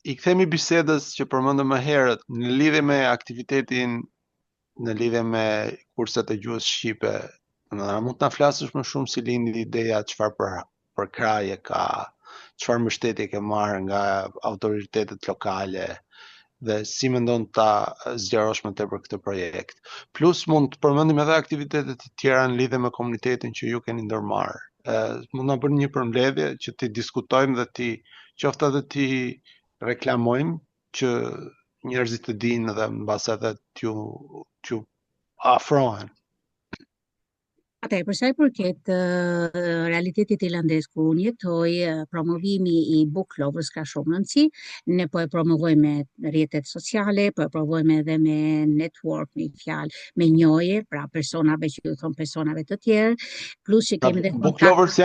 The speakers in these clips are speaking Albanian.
I kthemi bisedës që përmendëm më herët në lidhje me aktivitetin, në lidhje me kurset e gjuhës shqipe. A mund të na flasësh më shumë si lindi ideja çfarë përkraje ka, çfarë mbështetje ke marrë nga autoritetet lokale dhe si mendon ta zgjerosh më tepër këtë projekt. Plus mund të përmendim edhe aktivitetet të tjera në lidhje me komunitetin që ju keni ndërmarrë. Mund na bëni një përmbledhje që ti diskutojmë dhe ti qoftë edhe ti reklamojmë që njerëzit të dinë dhe mbas edhe t'ju afrohen. Atëherë, për sa i përket realitetit irlandez ku unë jetoj, promovimi i book lovers ka shumë rëndësi. Ne po e promovojmë me rrjetet sociale, po e promovojmë edhe me network, me fjalë, me njohje, pra personave që ju thon personave të tjerë, plus që kemi edhe book lovers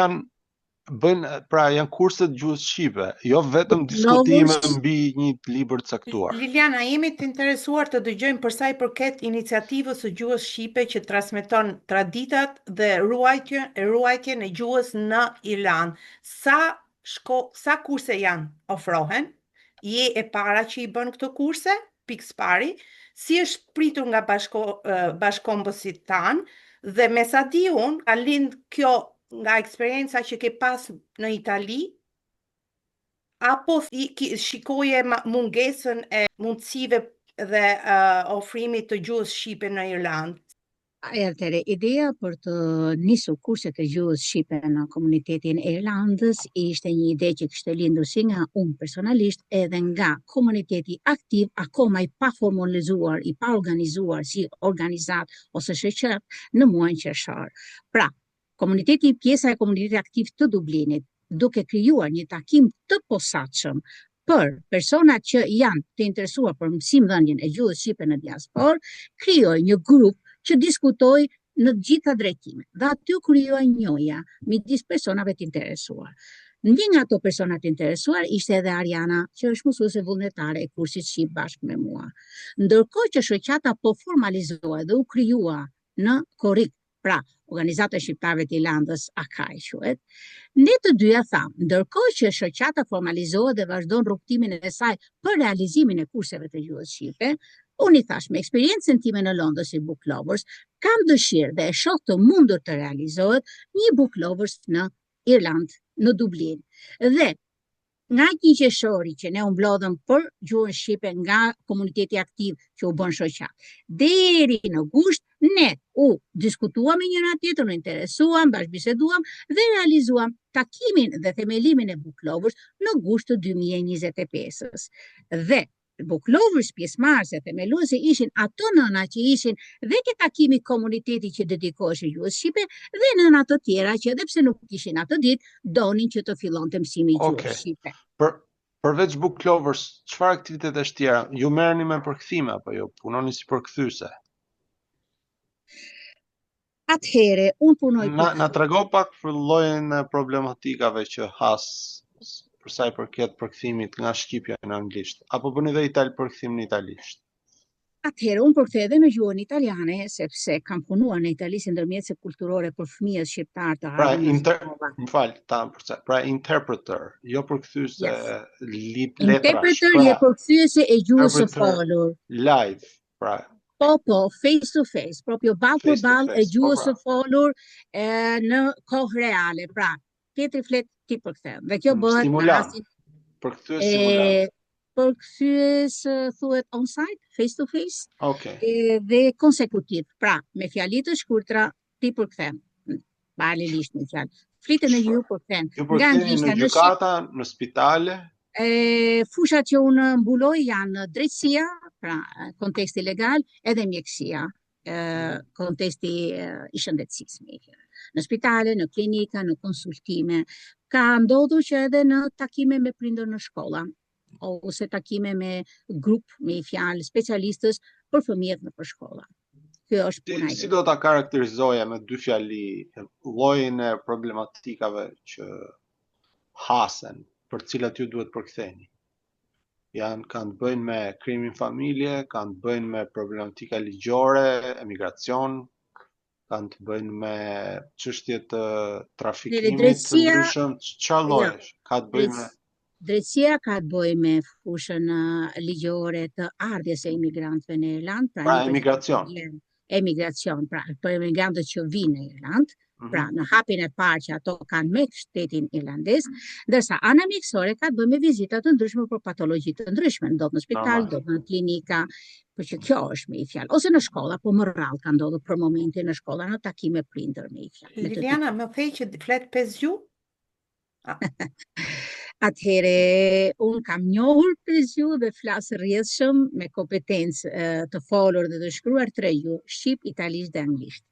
janë kurset gjuhës shqipe, jo vetëm diskutime mbi një libër të caktuar. Liliana, jemi të interesuar të dëgjojmë për sa i përket iniciativës së gjuhës shqipe që transmeton traditat dhe ruajtjen e gjuhës në Irland. Sa kurse janë ofrohen? Je e para që i bën këto kurse? Pikë pari, si është pritur nga bashkombësit tanë dhe me sa di unë, ka lind kjo nga eksperienca që ke pas në Itali, apo shikoje mungesën e mundësive dhe ofrimit të gjuhës shqipe në Irland? Atëherë, ideja për të nisur kurset e gjuhës shqipe në komunitetin e Irlandës ishte një ide që kishte lindur si nga unë personalisht edhe nga komuniteti aktiv, akoma i pa formalizuar, i pa organizuar si organizat ose shoqër në muajin qershor. Pra, pjesa e komunitetit aktiv të Dublinit, duke krijuar një takim të posaçëm për personat që janë të interesuar për mësimdhënien e gjuhës shqipe në diasporë, krijoi një grup që diskutoi në të gjitha drejtimet. Dhe aty u krijoi njohja midis personave të interesuar. Një nga ato persona të interesuar ishte edhe Ariana, që është mësuese vullnetare e kursit shqip bashkë me mua. Ndërkohë që shoqata po formalizohej dhe u krijua në korrik, pra Organizata e Shqiptarëve të Irlandës, AKAI quhet, ne të dyja thamë, ndërkohë që shoqata formalizohet dhe vazhdon rrugtimin e saj për realizimin e kurseve të gjuhës shqipe, unë i thash me eksperiencën time në Londër si book lovers, kam dëshirë dhe e shoh të mundur të realizohet një book lovers në Irland, në Dublin. Dhe nga një qershori që ne u mblodhëm për gjuhën shqipe nga komuniteti aktiv që u bën shoqat, deri në gusht ne u diskutuam me njëra tjetrën, u interesuam, bashkëbiseduam dhe realizuam takimin dhe themelimin e book lovers në gusht të 2025-s. Dhe book lovers pjesëmarrëse themeluese ishin ato nëna që ishin dhe ke takimi komuniteti që dedikoheshin gjuhës shqipe dhe nëna të tjera që edhe pse nuk ishin atë ditë donin që të fillonte mësimi i gjuhës shqipe. Përveç book lovers, çfarë aktivitetesh tjera? Ju merreni me përkthime apo jo punoni si përkthyese? Atëherë, unë punoj na trego pak për llojin e problematikave që has për sa i përket përkthimit nga shqipja në anglisht, apo bëni edhe përkthim në italisht? Atëherë, unë përkthy edhe në gjuhën italiane, sepse kam punuar në Itali si ndërmjetëse kulturore për fëmijët shqiptar të Pra, interpreter, jo përkthyese letrash. Interpreter je përkthyese e gjuhës së folur. Live, pra. Po, face to face, proprio ball për ball e gjuhës së folur në kohë reale, pra. Tjetri flet ti përkthen. Dhe kjo bëhet stimulant. Përkthyes stimulant. Përkthyes thuhet on site, face to face. Dhe konsekutiv. Pra, me fjali të shkurtra ti përkthen. Paralelisht me fjalë. Flitet në ju përkthen. Ju përktheni në gjykata, në spitale. Fushat që unë mbuloj janë drejtësia, pra konteksti legal, edhe mjekësia, konteksti i shëndetësisë. Në spitale, në klinika, në konsultime. Ka ndodhur që edhe në takime me prindër në shkolla, ose takime me grup, me fjalë specialistës për fëmijët në shkolla. Kjo është puna. Si do ta karakterizoja me dy fjali llojin e problematikave që hasen, për cilat ju duhet përktheni? Kanë të bëjnë me krimin familje, kanë të bëjnë me problematika ligjore, emigracion, kanë të bëjnë me çështje të trafikimit të ndryshëm, çfarë llojesh? Ka të bëjnë me Drejtësia ka të bëjë me fushën ligjore të ardhjes së imigrantëve në Irland, Pra emigracion. Emigracion, pra për emigrantët që vinë në Irland, pra në hapin e parë që ato kanë me shtetin irlandez, ndërsa ana mjekësore ka të bëjë me vizita të ndryshme për patologji të ndryshme, ndodh në spital, ndodh në klinika, për që kjo është me i fjalë, ose në shkolla, po më rrallë ka ndodhur për momentin në shkolla, në takime prindër me i fjalë. Liliana, më thej që flet 5 gjuhë? Atëhere, unë kam njohur 5 gjuhë dhe flasë rrjedhshëm me kompetencë të folur dhe të shkruar 3 gjuhë, shqip, italisht dhe anglisht.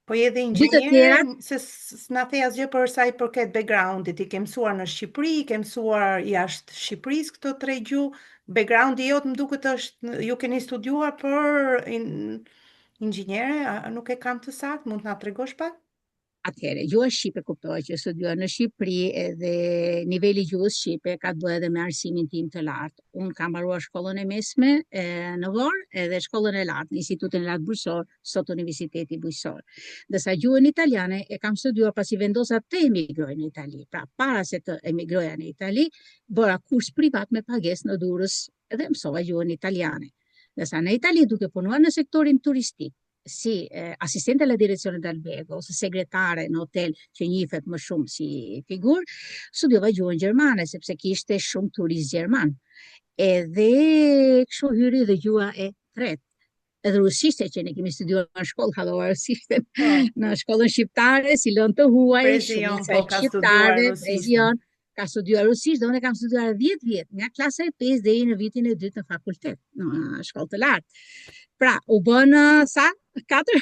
Po edhe inxhiniere, se s'na the asgjë për sa i përket backgroundit, i ke mësuar në Shqipëri, i ke mësuar jashtë Shqipërisë këto 3 gjuhë, backgroundi jot më duket është, ju keni studiuar për inxhiniere, nuk e kam të saktë, mund të na tregosh pak? Atëherë, gjuha shqipe kuptohet që studiuar në Shqipëri edhe niveli gjuhës shqipe ka të bëjë edhe me arsimin tim të lartë. Unë kam mbaruar shkollën e mesme në Vorë edhe shkollën e lartë në Institutin e Lartë Bujqësor, sot Universiteti Bujqësor. Ndërsa gjuhën italiane e kam studiuar pasi vendosa të emigroj në Itali. Pra, para se të emigroja në Itali, bëra kurs privat me pagesë në Durrës dhe mësova gjuhën italiane. Ndërsa në Itali duke punuar në sektorin turistik, si assistente alla direzione d'albergo ose segretare në hotel që njihet më shumë si figur, studiova gjuhën gjermane sepse kishte shumë turist gjerman. Edhe kështu hyri dhe gjuha e tretë. Edhe rusishte që ne kemi studiuar në shkollë, hallova rusishten në shkollën shqiptare, si lënë të huaj, shumica shqiptare, Prezion, ka studiuar rusisht dhe unë kam studiuar 10 vjet, nga klasa e 5 deri në vitin e 2 në fakultet, në shkollë të lartë. Pra, u bën sa? 4?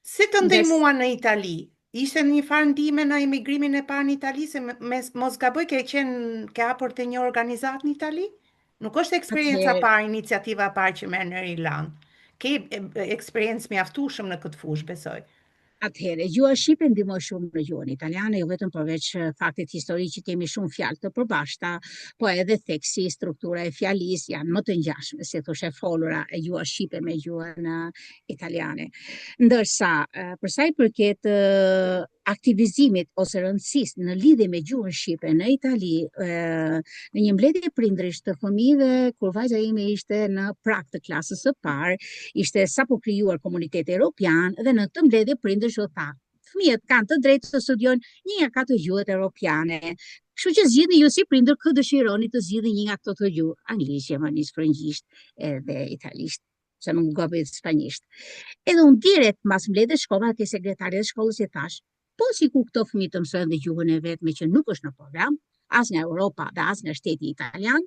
Si të ndihmuan në Itali? Ishte një farë ndihme në emigrimin e parë në Itali, se mos gaboj ke hapur të një organizatë në Itali? Nuk është eksperjenca parë, iniciativa parë që merr në Irland. Ke eksperiencë mjaftueshëm në këtë fushë, besoj. Atëherë, gjuha shqipe ndihmon shumë në gjuhën italiane, jo vetëm përveç faktit historik që kemi shumë fjalë të përbashkëta, po edhe theksi, struktura e fjalisë janë më të ngjashme, si thoshte folura e gjuha shqipe me gjuhën italiane. Ndërsa, për sa i përket aktivizimit ose rëndësisë në lidhje me gjuhën shqipe në Itali, në një mbledhje prindërish të fëmijëve, kur vajza ime ishte në prag të klasës së parë, ishte sapo krijuar komuniteti evropian dhe në këtë mbledhje prindërish u tha, fëmijët kanë të drejtë të studiojnë një nga 4 gjuhët europiane. Kështu që zgjidhni ju si prindër kë dëshironi të zgjidhni një nga këto të gjuhë, anglisht, gjermanisht, frëngjisht edhe italisht, se nuk gabet spanjisht. Edhe unë direkt mas mbledhjes shkova te sekretari e shkollës i thash, po sikur këto fëmijë të mësojnë dhe gjuhën e vetme që nuk është në program, as nga Europa dhe as nga shteti italian,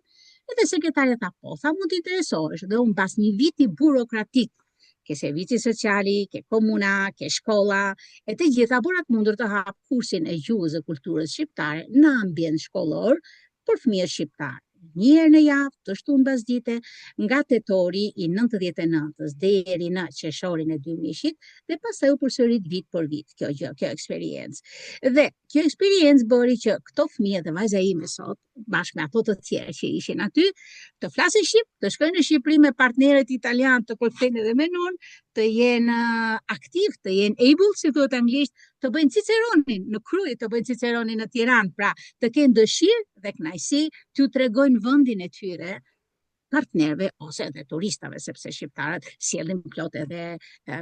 edhe sekretari tha, po, tha mund të interesohesh, dhe unë pas një viti burokratik, ke servizi sociali, ke komuna, ke shkolla, e të gjitha bërat mundur të hap kursin e gjuhës dhe kulturës shqiptare në ambient shkollor për fëmijët shqiptarë. Një herë në javë, të shtunë mbasdite, nga tetori i 99-s deri në qershorin e 2000-shit, dhe pastaj u përsërit vit për vit kjo eksperiencë. Dhe kjo eksperiencë bëri që këto fëmijë dhe vajza ime sot, bashkë me ato të tjerë që ishin aty, të flasin shqip, të shkojnë në Shqipëri me partnerët italian, të kolfejnë edhe me nun, të jenë aktiv, të jenë able, si thuhet anglisht, të bëjnë ciceronin në Krujë, të bëjnë ciceronin në Tiranë, pra të kenë dëshirë dhe kënaqësi t'ju tregojnë vendin e tyre partnerëve ose edhe turistave, sepse shqiptarët sjellin plot edhe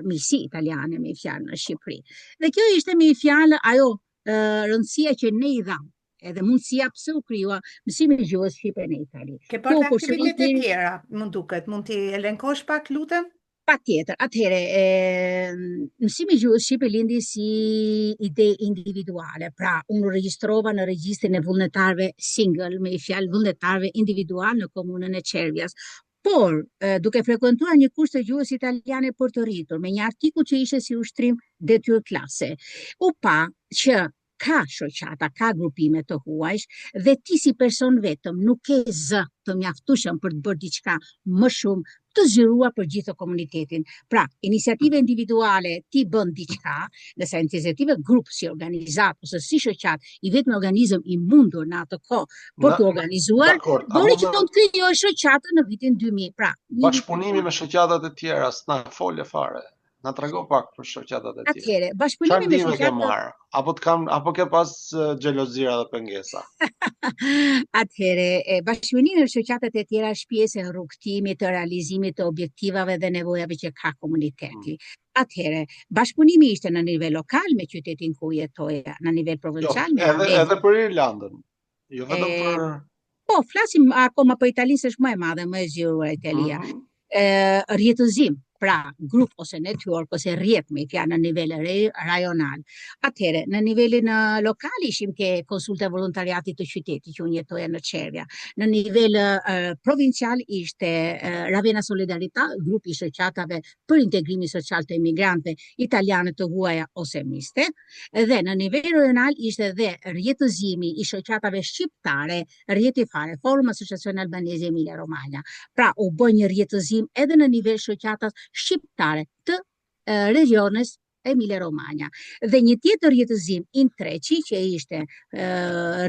miqësi italiane me fjalë në Shqipëri. Dhe kjo ishte me fjalë ajo rëndësia që ne i dham, edhe mundësia pse u krijua mësimi i gjuhës shqipe në Itali. Ke parë aktivitete tjera, mund duket, mund t'i elenkosh pak, lutem? Patjetër, atëherë, mësimi i gjuhës shqipe lindi si ide individuale, pra unë regjistrova në regjistrin e vullnetarëve single, me fjalë vullnetarëve individual në komunën e Cervias. Por, duke frekuentuar një kurs të gjuhës italiane për të rritur, me një artikull që ishte si ushtrim detyrë klase, u pa që ka shoqata, ka grupime të huajsh dhe ti si person vetëm nuk ke zë të mjaftueshëm për të bërë diçka më shumë të zgjeruar për gjithë komunitetin. Pra, iniciative individuale ti bën diçka, nëse iniciative grup si organizat ose si shoqat, i vetëm organizëm i mundur në atë kohë për të organizuar, bëri që të krijojë shoqatën në vitin 2000. Pra, bashkëpunimi me shoqatat e tjera s'na fole fare. Na trego pak për shoqatat e tjera. Atëherë, Çfarë bashkëpunimi me ndihme ke shoqata marrë? Apo ke pas xhelozira dhe pengesa? Atëherë, bashkëpunimi me shoqatat e tjera është pjesë e rrugtimit të realizimit të objektivave dhe nevojave që ka komuniteti. Atëherë, bashkëpunimi ishte në nivel lokal me qytetin ku jetoja, në nivel provincial me Edhe për Irlandën. Jo vetëm për Po, flasim akoma për Italinë, se është më e madhe, më e zgjuar Italia. Rjetëzim, pra grup ose network ose rrjet me fjalë në nivel rajonal. Atëherë, në nivelin lokal ishim ke konsulta volontariatit të qytetit që unë jetoja në Çervja. Në nivel provincial ishte Ravenna Solidarità, grupi i shoqatave për integrimin social të emigrantëve italianë të huaja ose miste, dhe në nivel rajonal ishte dhe rjetëzimi i shoqatave shqiptare, rjeti fare, Forum Asociacione Albanese Emilia Romagna. Pra u bë një rjetëzim edhe në nivel shoqatas shqiptare të regiones Emilia Romagna. Dhe një tjetër rjetëzim intreqi që ishte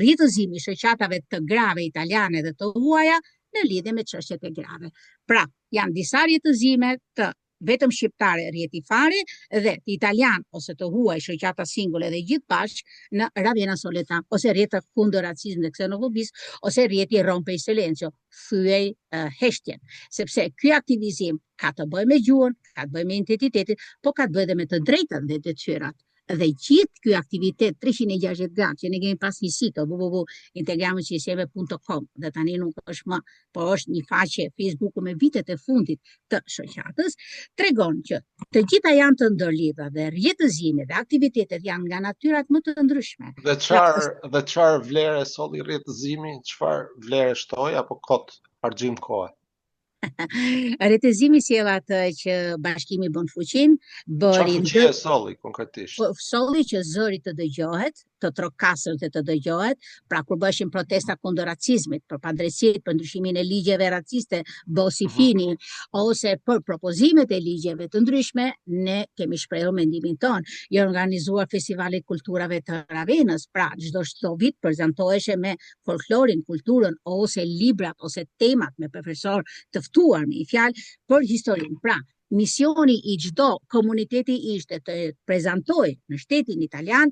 rjetëzimi i shoqatave të grave italiane dhe të huaja në lidhje me çështjet e grave. Pra, janë disa rjetëzime të vetëm shqiptare rjeti fare dhe të italian ose të huaj shoqata singole dhe gjithë bashkë në Ravenna Solidarità ose rjeta kundër racizmit dhe ksenofobisë ose rjeti Rompe i Silencio, thyej heshtjen, sepse ky aktivizim ka të bëjë me gjuhën, ka të bëjë me identitetin, po ka të bëjë edhe me të drejtat dhe detyrat. Dhe gjithë ky aktivitet 360 gradë që ne kemi pas një sit www.integramocinsieme.com dhe tani nuk është më, po është një faqe Facebooku me vitet e fundit të shoqatës, tregon që të gjitha janë të ndërlidhura dhe rjetëzimi dhe aktivitetet janë nga natyrat më të ndryshme. Dhe çfarë vlerë solli rjetëzimi, çfarë vlerë shtoi apo kot argjim kohë? Rretëzimi sjell atë që bashkimi bën fuqin, bëri fuqi solli konkretisht. Solli që zëri të dëgjohet, të trokasër të dëgjohet, pra kur bëshin protesta kundër racizmit, për padrejësitë, për ndryshimin e ligjeve raciste, bosi fini, ose për propozimet e ligjeve të ndryshme, ne kemi shprehur mendimin ton. Jo organizuar festivale kulturave të Ravenës, pra çdo vit prezantoheshe me folklorin, kulturën ose librat ose temat me profesor të ftuar me fjalë për historinë. Pra, misioni i çdo komuniteti ishte të prezantojë në shtetin italian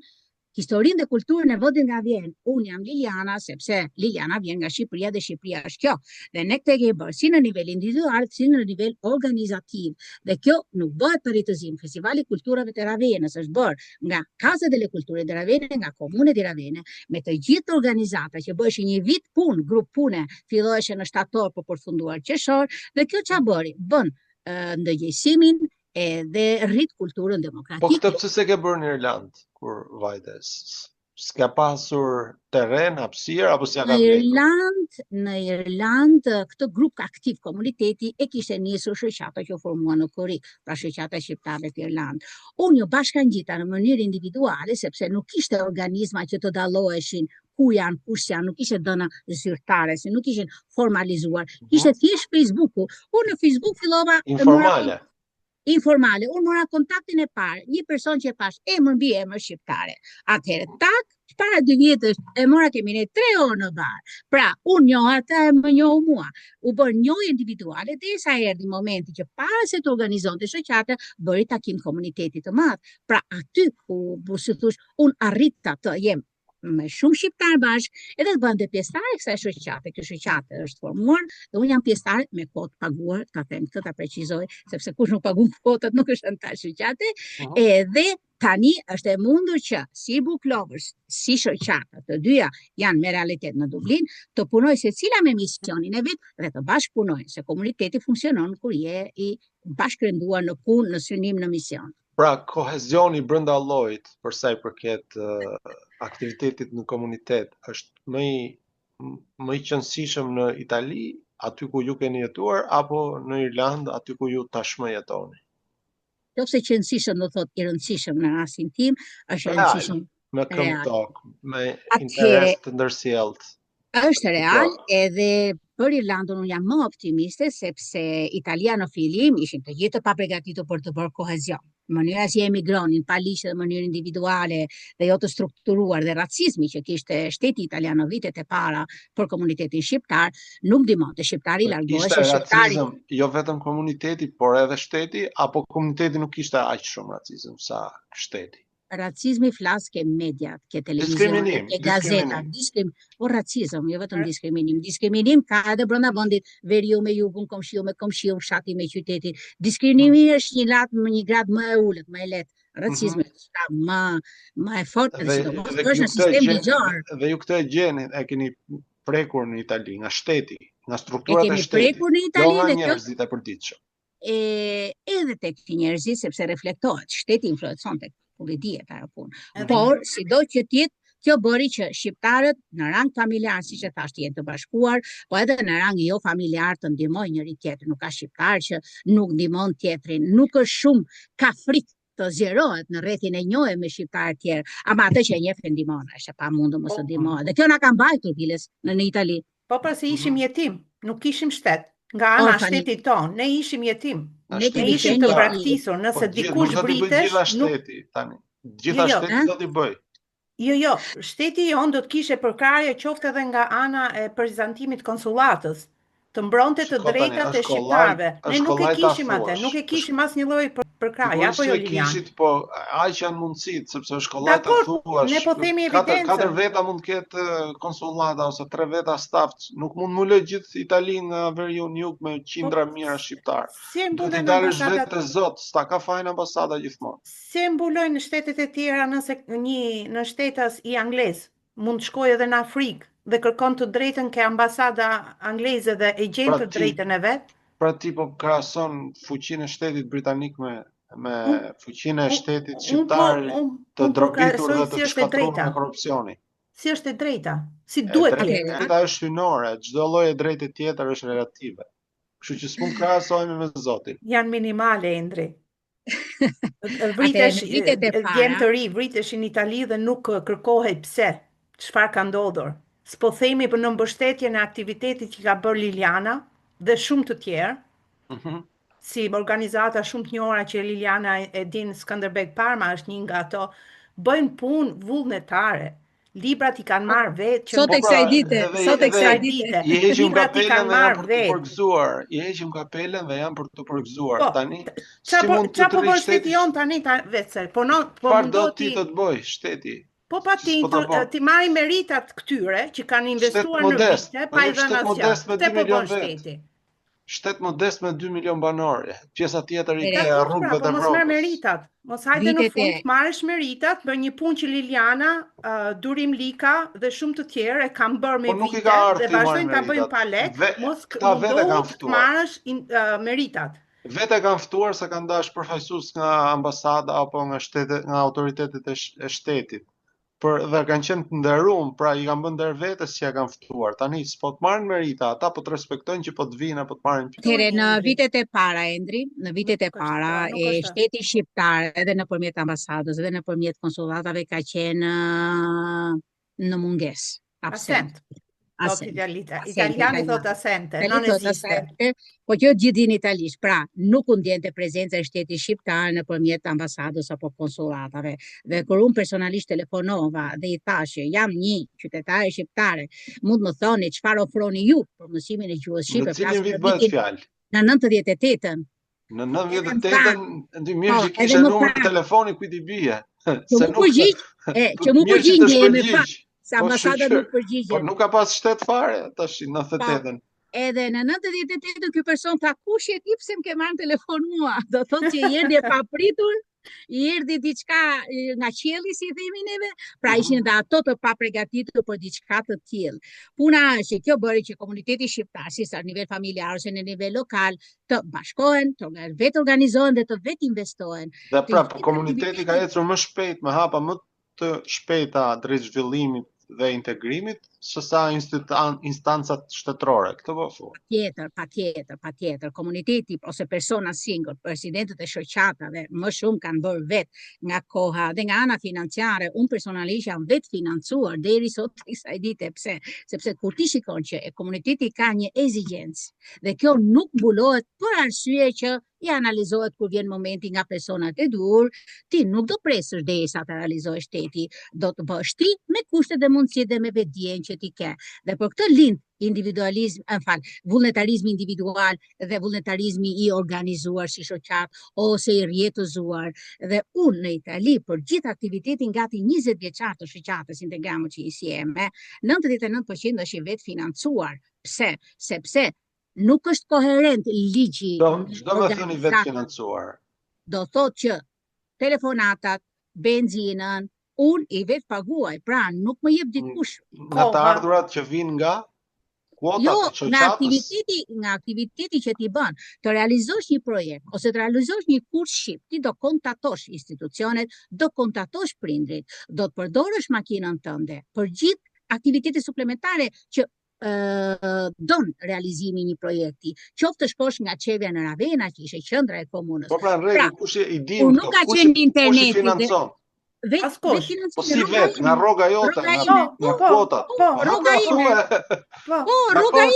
historinë dhe kulturën e vendit nga vjen. Unë jam Liliana, sepse Liliana vjen nga Shqipëria dhe Shqipëria është kjo. Dhe ne këtë kemi bërë si në nivel individual, si në nivel organizativ. Dhe kjo nuk bëhet për rritëzim. Festivali Kulturave të Ravenës është bërë nga Casa delle Culture di Ravenna, nga Komune di Ravenna, me të gjithë organizata që bëheshin një vit punë, grup pune, filloheshe në shtator për përfunduar qershor, dhe kjo ç'a bëri? Bën ndëgjësimin dhe rrit kulturën demokratike. Po këtë pse se ke bërë në Irlandë, kur vajte? S'ka pasur terren, hapësirë, apo s'ja ka vlerë? Në Irlandë, këtë grup aktiv komuniteti e kishte nisur shoqata që formua në Korrik, pra shoqata shqiptare të Irlandë. Unë ju bashkangjita në mënyrë individuale, sepse nuk kishte organizma që të dalloheshin ku janë, kush janë, nuk ishte dhëna zyrtare, se nuk ishin formalizuar. Ishte thjesht Facebooku. Unë në Facebook fillova informale. Unë mora kontaktin e parë, një person që e pash emër mbi emër shqiptare. Atëherë, para 2 vjetësh e mora kemi ne 3 orë në bar. Pra, unë njoh ata e më njohu mua. U bën njohje individuale derisa erdhi momenti që para se të organizonte shoqata, bëri takim komuniteti të madh. Pra, aty ku si thosh, unë arrita të jem me shumë shqiptar bashkë, edhe të bënte pjesëtare kësaj shoqate. Kjo shoqate është formuar dhe unë jam pjesëtare me kotë paguar, ta them këtë, ta precizoj, sepse kush nuk pagun kotat nuk është antar shoqate, edhe tani është e mundur që si Book Lovers, si shoqata, të dyja janë me realitet në Dublin, të punoj secila me misionin e vet dhe të bashkëpunojnë, se komuniteti funksionon kur je i bashkërenduar në punë, në synim, në mision. Pra, kohezioni brenda llojit, për sa i përket aktivitetit në komunitet, është më i qëndësishëm në Itali, aty ku ju keni jetuar, apo në Irlandë, aty ku ju tashmë jetoni? Nëse qëndësishëm do thot i rëndësishëm në rastin tim, është rëndësishëm me këmbëtok, me interes të ndërsjellët. Është real, edhe për Irlandën unë jam më optimiste, sepse Italia në fillim ishin të gjithë pa përgatitur për të bërë kohezion. mënyra si emigronin, pa liqë dhe mënyrë individuale dhe jo të strukturuar dhe racizmi që kishte shteti italian në vitet e para për komunitetin shqiptar, nuk ndihmonte. Shqiptari largohej, Ishte shqiptari racizëm, jo vetëm komuniteti, por edhe shteti, apo komuniteti nuk ishte aq shumë racizëm sa shteti? racizmi flas ke mediat, ke televizionet, ke gazetat, po racizëm, jo vetëm diskriminim. Diskriminim ka edhe brenda vendit, veriu me jugun, komshiu me komshiu, fshati me qytetin. Diskrimimi është një grad më e ulët, më e lehtë. Racizmi është më e fortë, sidomos është në sistem ligjor. Dhe ju këtë gjeni, e keni prekur në Itali, nga shteti, nga strukturat e shtetit. Prekur në Itali jo nga dhe njerëzit e përditshëm. Edhe tek njerëzit, sepse reflektohet, shteti influencon tek dihet ajo punë. Por, sido që tjetë, kjo bëri që shqiptarët në rang familjar, siç e thash, jenë të bashkuar, po edhe në rang jo familjar të ndihmojnë njëri tjetrin. Nuk ka shqiptar që nuk ndihmon tjetrin. Nuk është shumë ka frikë të zgjerohet në rrethin e njohur me shqiptarë të tjerë, ama atë që e njeh ndihmon, është e pamundur mos të ndihmohet. Dhe kjo na ka mbajtur biles në Itali. Po pse ishim jetim, nuk kishim shtet. Nga ana shtetit ton, ne ishim jetim. Ne ishim të braktisur, nëse dikush britesh, gjitha shteti do t'i bëj. Jo, shteti jon do të kishe përkrahje qoftë edhe nga ana e prezantimit konsullatës, të mbronte të drejtat e shqiptarëve. Ne nuk e kishim atë, nuk e kishim asnjë lloj përkrahje, apo jo Lilian? Po, aq janë mundësitë, sepse shkollaj ta thuash. Ne po themi evidencë. 4 veta mund të ketë konsullata ose 3 veta staf, nuk mund mulë gjithë Italinë nga veriu në jug me qindra mijëra shqiptar. Do t'i dalësh vetë të zot, s'ta ka fajin ambasada gjithmonë. Se mbulojnë në shtetet e tjera nëse në shtetas i anglez mund të shkojë edhe në Afrikë dhe kërkon të drejtën ke ambasada angleze dhe e gjen të drejtën e vet. Pra ti po krahason fuqinë e shtetit britanik me fuqinë e shtetit shqiptar të drogitur dhe të shkatruar me korrupsioni. Si është e drejta? Si duhet të jetë? Drejta është hynore, çdo lloj e drejtë tjetër është relative. Kështu që s'mund krahasohemi me Zotin. Janë minimale, Endri. Vritesh djem të ri, vritesh në Itali dhe nuk kërkohej pse. Çfarë ka ndodhur? S'po themi për në mbështetjen e aktivitetit që ka bërë Liliana dhe shumë të tjerë, si organizata shumë të njohura që Liliana e din, Skënderbeg Parma është një nga ato, bëjnë punë vullnetare. Librat i kanë marrë vetë. Sot e kësaj dite. I heqim kapelen dhe janë për të përgëzuar. I heqim kapelen dhe janë për të përgëzuar. Tani, si mund të të rrish shteti jon tani vetë? Çfarë do ti të bëj shteti? Po ti marri meritat këtyre që kanë investuar në vite, pa i dhënë asgjë. Te po bën shteti. Shtet modest me 2 milion banorë. Pjesa tjetër i ka rrugëve të Evropës. Mos merr meritat. Mos hajde në fund marrësh meritat për një punë që Liliana, Durim Lika dhe shumë të tjerë e kanë bërë me vite dhe vazhdojnë ta bëjnë pa lek. Mos të marrësh meritat. Vete kanë ftuar se kanë dash përfaqësues nga ambasada apo nga shtetet, nga autoritetet e shtetit. Dhe kanë qenë të nderuar, pra i kanë bën der vetes që ja kanë ftuar. Tani s'po të marrin merita, ata po të respektojnë që po të vinë apo të marrin pjesë. Atëherë në vitet e para, Endri, në vitet e para e shteti shqiptar edhe nëpërmjet ambasadës edhe nëpërmjet konsullatave ka qenë në mungesë, absent. Italiani thot asente, non esiste. Po kjo gjithë në italisht, pra nuk u ndjente prezenca e shtetit shqiptar nëpërmjet ambasadës apo konsullatave. Dhe kur unë personalisht telefonova dhe i thash që jam një qytetare shqiptare, mund më thoni çfarë ofroni ju për mësimin e gjuhës shqipe? Në cilin vit bëhet fjalë? Në 98-ën. Në 98-ën, mirë që kishe numër telefoni kujt i bie. Që mu përgjigje me fakt. Se ambasada nuk përgjigje. Po nuk ka pas shtet fare tash në 98-ën. Edhe në 98-ën ky person tha kush e di pse më ke marrë telefon mua. Do thotë që i erdhi e papritur, i erdhi diçka nga qielli, si themi neve, pra ishin dhe ato të paprigatitur për diçka të tillë. Puna është që kjo bëri që komuniteti shqiptar, si sa në nivel familjar ose në nivel lokal, të bashkohen, të vetë organizohen dhe të vetë investohen. Dhe prapë komuniteti ka ecur më shpejt, me hapa më të shpejta drejt zhvillimit dhe integrimit sa instancat shtetërore. Këtë po thuaj. Patjetër. Komuniteti ose persona single, presidentët e shoqatave më shumë kanë bërë vetë nga koha dhe nga ana financiare. Unë personalisht jam vetë financuar deri sot kësaj dite. Pse? Sepse kur ti shikon që komuniteti ka një ezigjencë dhe kjo nuk mbulohet për arsye që i analizohet kur vjen momenti nga personat e dur, ti nuk do presësh derisa të realizohesh shteti, do të bësh ti me kushtet dhe mundësitë dhe me vetdijen që ti ke. Dhe për këtë lind individualizm, vullnetarizmi individual dhe vullnetarizmi i organizuar si shoqat ose i rjetëzuar. Dhe unë në Itali, për gjithë aktivitetin gati 20 vjeçar të shoqatës Integramo CISM, 99% është i vetë financuar. Pse? Sepse nuk është koherent ligji. Çdo më thoni vetë financuar. Do thotë që telefonatat, benzinën, unë i vetë paguaj, pra nuk më jep dikush. Nga të ardhurat që vinë nga kvotat nga aktiviteti që ti bën, të realizosh një projekt ose të realizosh një kurs shqip, ti do kontatosh institucionet, do kontatosh prindrit, do të përdorësh makinën tënde për gjithë aktivitete suplementare që don realizimi një projekti. Qoftë të shkosh nga Çevja në Ravena, që ishte qendra e komunës. Po pra në rregull, kush e i din nuk ka qenë internet. Po si vetë, nga rroga jote, nga kvotat. Rroga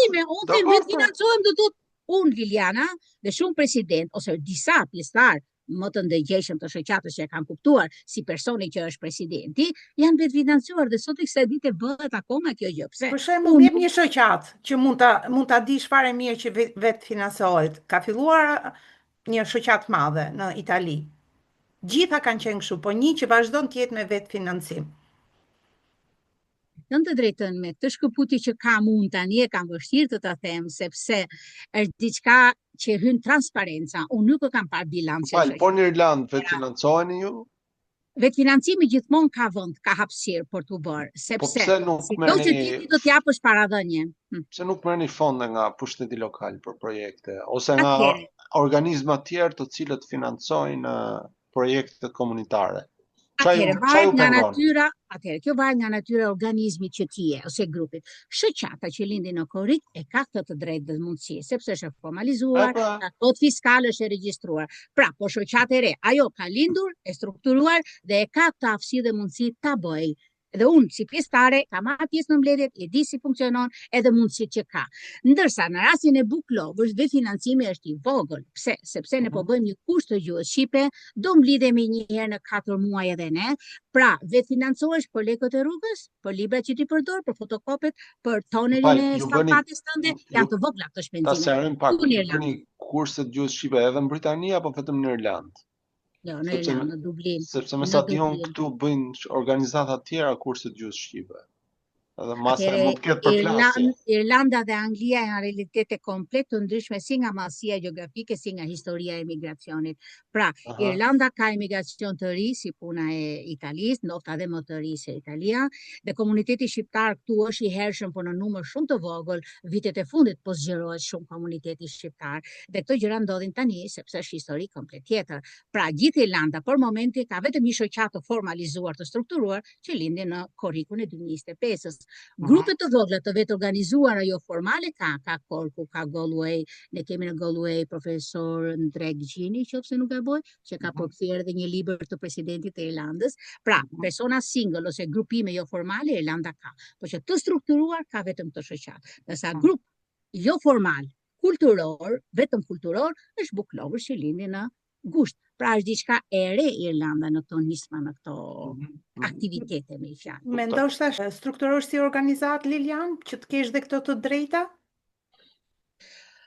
ime, unë them vetë financohem do thotë unë Liliana dhe shumë president ose disa pjesëtar më të ndëgjeshëm të shoqatës që e kanë kuptuar si personi që është presidenti, janë vetë financuar dhe sot i kësaj dite bëhet akoma kjo gjë. Pse? Për shembull, jep një shoqat që mund ta dish fare mirë që vetë financohet. Ka filluar një shoqat madhe në Itali. Gjitha kanë qenë kështu, po një që vazhdon të jetë me vetë financim. Në të drejtën me të shkëputje që kam unë tani e kam vështirë të them, sepse është diçka që hyn transparenca. Unë nuk e kam parë bilancin. Po në Irlandë vetë financoheni ju? Vetë financimi gjithmonë ka vend, ka hapësirë për t'u bërë, sepse ti do t'japësh paradhënie. Pse nuk merrni fonde nga pushteti lokal për projekte ose nga organizma të tjerë të cilët financojnë projekte komunitare? Atëherë, kjo varet nga natyra e organizmit që ti je ose grupit. Shoqata që lindi në korrik e ka këtë drejtë dhe mundësi, sepse është formalizuar, ka kod fiskal është e regjistruar. Pra, po shoqata e re, ajo ka lindur, e strukturuar dhe e ka këtë aftësi dhe mundësi ta bëjë. Dhe unë si pjesëtare kam marrë pjesë në mbledhjet, e di si funksionon edhe mundësitë që ka. Ndërsa në rastin e Book Lovers dhe financimi është i vogël. Pse? Sepse ne po bëjmë një kurs të gjuhës shqipe, do mblidhemi një herë në 4 muaj edhe ne. Pra, vetë financohesh për lekët e rrugës, për librat që ti përdor, për fotokopet, për tonerin e stampat tënde, janë të vogla këto shpenzime. Ta sqarojmë pak, bëni kurse të gjuhës shqipe edhe në Britani apo vetëm në Irlandë? Jo, në Irlandë, në Dublin. Sepse me sa diun këtu bëjnë organizata të tjera kurse të gjuhës shqipe. Edhe masa mund të ketë përplasje. Irlanda dhe Anglia janë realitete komplet të ndryshme si nga masia gjeografike si nga historia e emigracionit. Pra, Irlanda ka emigracion të ri si puna e Italisë, ndoshta edhe më të ri se Italia, dhe komuniteti shqiptar këtu është i hershëm por në numër shumë të vogël, vitet e fundit po zgjerohet shumë komuniteti shqiptar. Dhe këto gjëra ndodhin tani sepse është histori komplet tjetër. Pra, gjithë Irlanda për momenti ka vetëm një shoqat të formalizuar, të strukturuar që lindi në korrikun e 2025-s. Grupet të vogla të vetë organizuara jo formale ka Korku, ka Galway, ne kemi në Galway profesor Ndrek Gjini, nëse nuk gaboj, që ka përkthyer edhe një libër të presidentit të Irlandës. Pra, persona single ose grupime jo formale Irlanda ka, por që të strukturuar ka vetëm të shoqat. Nësa grup jo formal, kulturor, vetëm kulturor, është Book Lovers që lindi në gusht. Pra është diçka e re Irlanda në këto nisma, në këto aktivitete me fjalë. Mendosh tash strukturosh si organizat Lilian që të kesh dhe këto të drejta?